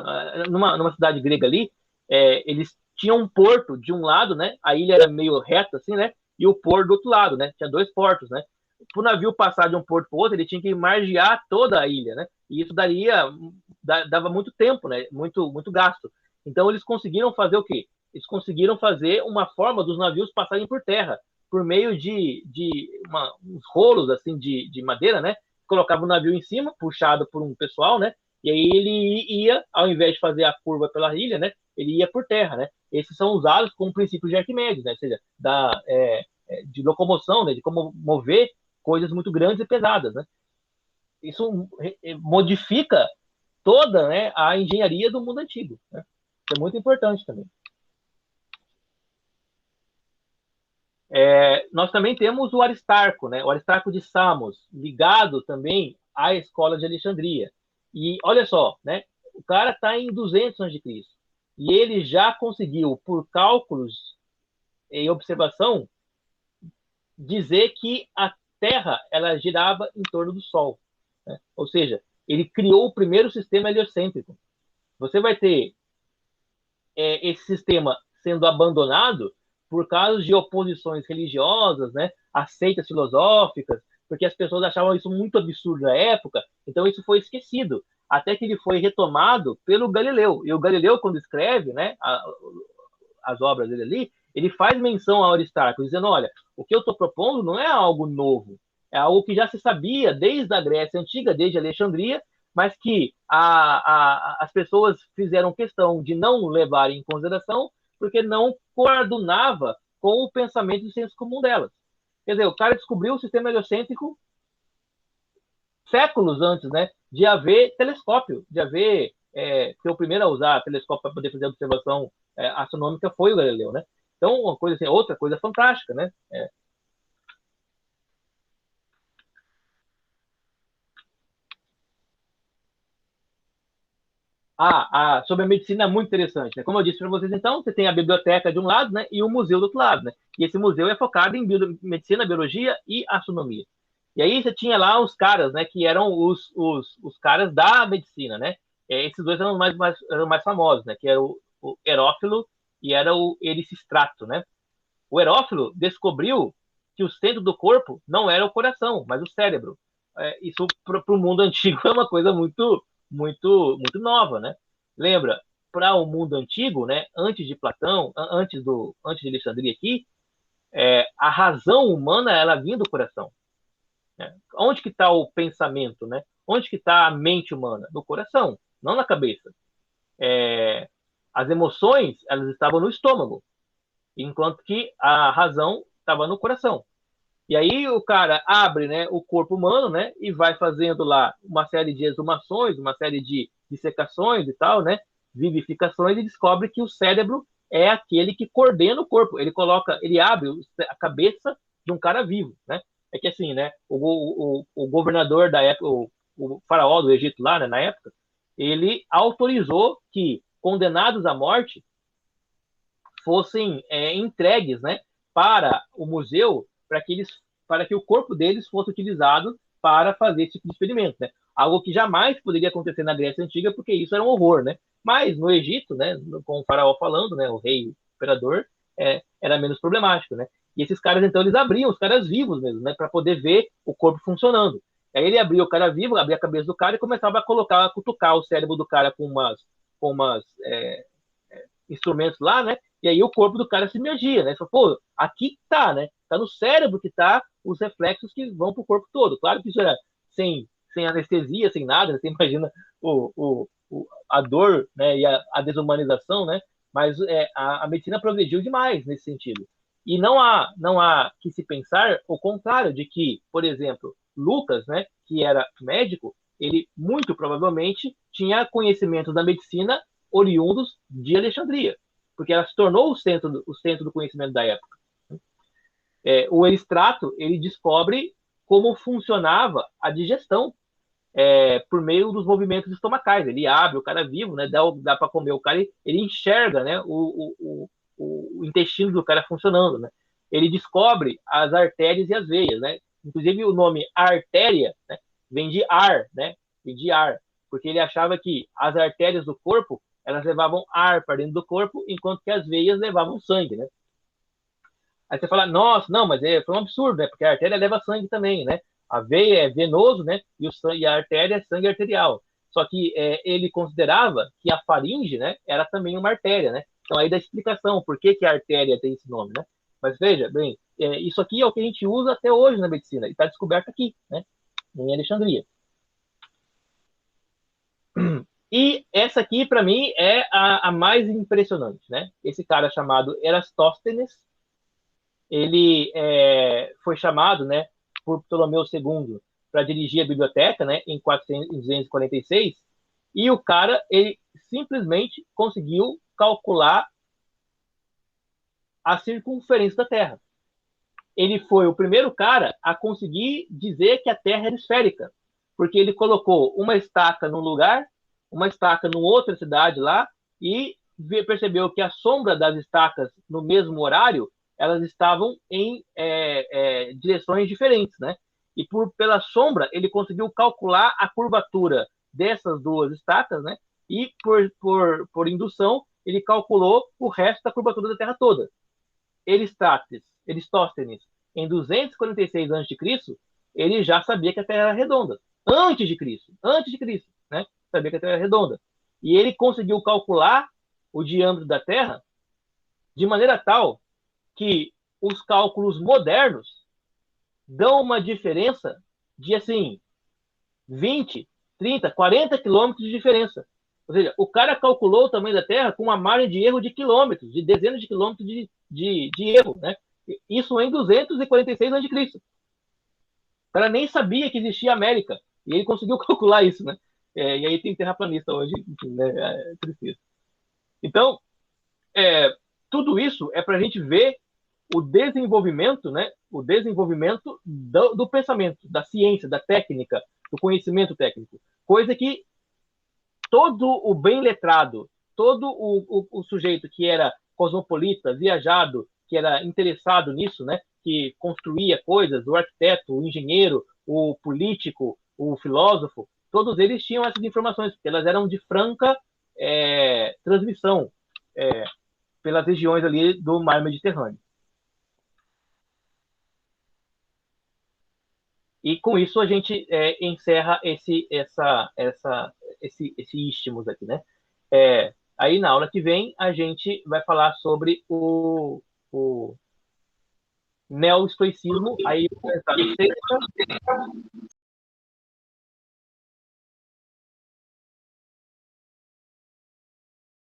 numa cidade grega ali, eles tinham um porto de um lado, né, a ilha era meio reta, assim, né, e o porto do outro lado, né, tinha 2 portos, né. Para o navio passar de um porto para o outro, ele tinha que margear toda a ilha, né, e isso dava muito tempo, né, muito gasto. Então eles conseguiram fazer o quê? Eles conseguiram fazer uma forma dos navios passarem por terra, por meio de uns rolos assim de madeira, né? Colocava o navio em cima, puxado por um pessoal, né? E aí ele ia, ao invés de fazer a curva pela ilha, né? Ele ia por terra, né? Esses são usados como princípios de Arquimedes, né? Ou seja, de locomoção, né? De como mover coisas muito grandes e pesadas, né? Isso modifica toda, né, a engenharia do mundo antigo, né? Isso é muito importante também. Nós também temos o Aristarco, né? O Aristarco de Samos, ligado também à escola de Alexandria. E olha só, né? O cara está em 200 a.C. e ele já conseguiu, por cálculos e observação, dizer que a Terra ela girava em torno do Sol, né? Ou seja, ele criou o primeiro sistema heliocêntrico. Você vai ter esse sistema sendo abandonado por causa de oposições religiosas, né, aceitas filosóficas, porque as pessoas achavam isso muito absurdo na época, então isso foi esquecido, até que ele foi retomado pelo Galileu. E o Galileu, quando escreve, né, as obras dele ali, ele faz menção a Aristarco, dizendo, olha, o que eu estou propondo não é algo novo, é algo que já se sabia desde a Grécia Antiga, desde Alexandria, mas que as pessoas fizeram questão de não levar em consideração porque não coadunava com o pensamento de senso comum delas. Quer dizer, o cara descobriu o sistema heliocêntrico séculos antes, né, de haver telescópio, de haver que o primeiro a usar telescópio para poder fazer a observação astronômica foi o Galileu, né? Então, uma coisa assim, outra coisa fantástica, né? Sobre a medicina é muito interessante, né? Como eu disse para vocês, então, você tem a biblioteca de um lado, né, e o museu do outro lado, né? E esse museu é focado em medicina, biologia e astronomia. E aí você tinha lá os caras, né, que eram os caras da medicina, né? Esses dois eram mais famosos, né? Que era o Herófilo e era o Ericistrato, né? O Herófilo descobriu que o centro do corpo não era o coração, mas o cérebro. Isso para o mundo antigo é uma coisa muito nova, né? Lembra, para o mundo antigo, né? Antes de Platão, antes de Alexandria aqui, a razão humana ela vinha do coração. Né? Onde que está o pensamento, né? Onde que está a mente humana? No coração, não na cabeça. As emoções elas estavam no estômago, enquanto que a razão estava no coração. E aí o cara abre, né, o corpo humano, né, e vai fazendo lá uma série de exumações, uma série de dissecações e tal, né, vivificações, e descobre que o cérebro é aquele que coordena o corpo. Ele abre a cabeça de um cara vivo, né? É que assim, né, o governador da época, o faraó do Egito lá, né, na época, ele autorizou que condenados à morte fossem entregues, né, para o museu, para que o corpo deles fosse utilizado para fazer esse tipo de experimento, né? Algo que jamais poderia acontecer na Grécia Antiga, porque isso era um horror, né? Mas no Egito, né, com o faraó falando, né, o rei, o imperador, era menos problemático, né? E esses caras, então, eles abriam os caras vivos mesmo, né, para poder ver o corpo funcionando. Aí ele abria o cara vivo, abria a cabeça do cara e começava a cutucar o cérebro do cara com umas instrumentos lá, né? E aí o corpo do cara se emergia, né? Você fala, pô, aqui tá, né? Tá no cérebro que tá os reflexos que vão pro corpo todo. Claro que isso era sem anestesia, sem nada, né? Você imagina a dor, né? E a desumanização, né? Mas a medicina progrediu demais nesse sentido. E não há que se pensar o contrário, de que, por exemplo, Lucas, né? Que era médico, ele muito provavelmente tinha conhecimento da medicina oriundos de Alexandria, porque ela se tornou o centro do conhecimento da época. O Eristrato, ele descobre como funcionava a digestão por meio dos movimentos estomacais. Ele abre o cara vivo, né, dá para comer o cara, ele enxerga, né, o intestino do cara funcionando, né? Ele descobre as artérias e as veias, né? Inclusive o nome artéria, né, vem de ar, né? Vem de ar, Porque ele achava que as artérias do corpo, elas levavam ar para dentro do corpo, enquanto que as veias levavam sangue, né? Aí você fala, nossa, não, mas foi um absurdo, né? Porque a artéria leva sangue também, né? A veia é venoso, né? E a artéria é sangue arterial. Só que ele considerava que a faringe, né, era também uma artéria, né? Então aí dá explicação por que a artéria tem esse nome, né? Mas veja, bem, isso aqui é o que a gente usa até hoje na medicina, e está descoberto aqui, né? Em Alexandria. E essa aqui, para mim, é a mais impressionante, né? Esse cara chamado Erastóstenes, ele foi chamado, né, por Ptolomeu II para dirigir a biblioteca, né, em 446, e o cara, ele simplesmente conseguiu calcular a circunferência da Terra. Ele foi o primeiro cara a conseguir dizer que a Terra era esférica, porque ele colocou uma estaca num lugar, uma estaca numa outra cidade lá, e percebeu que a sombra das estacas no mesmo horário, elas estavam em direções diferentes, né? E pela sombra, ele conseguiu calcular a curvatura dessas duas estacas, né? E por indução, ele calculou o resto da curvatura da Terra toda. Eristóstenes, em 246 a.C., ele já sabia que a Terra era redonda. Antes de Cristo, né? Sabia que a Terra era redonda. E ele conseguiu calcular o diâmetro da Terra de maneira tal que os cálculos modernos dão uma diferença de, assim, 20, 30, 40 quilômetros de diferença. Ou seja, o cara calculou o tamanho da Terra com uma margem de erro de quilômetros, de dezenas de quilômetros de erro, né? Isso em 246 a.C. O cara nem sabia que existia América, e ele conseguiu calcular isso, né? E aí tem terraplanista hoje, enfim, né? É tristeza. Então, tudo isso é para a gente ver o desenvolvimento, né? O desenvolvimento do pensamento, da ciência, da técnica, do conhecimento técnico. Coisa que todo o bem letrado, todo o sujeito que era cosmopolita, viajado, que era interessado nisso, né? Que construía coisas, o arquiteto, o engenheiro, o político, o filósofo, todos eles tinham essas informações, porque elas eram de franca transmissão pelas regiões ali do mar Mediterrâneo. E com isso a gente encerra esse istmus aqui, né? Aí na aula que vem a gente vai falar sobre o neoestoicismo, aí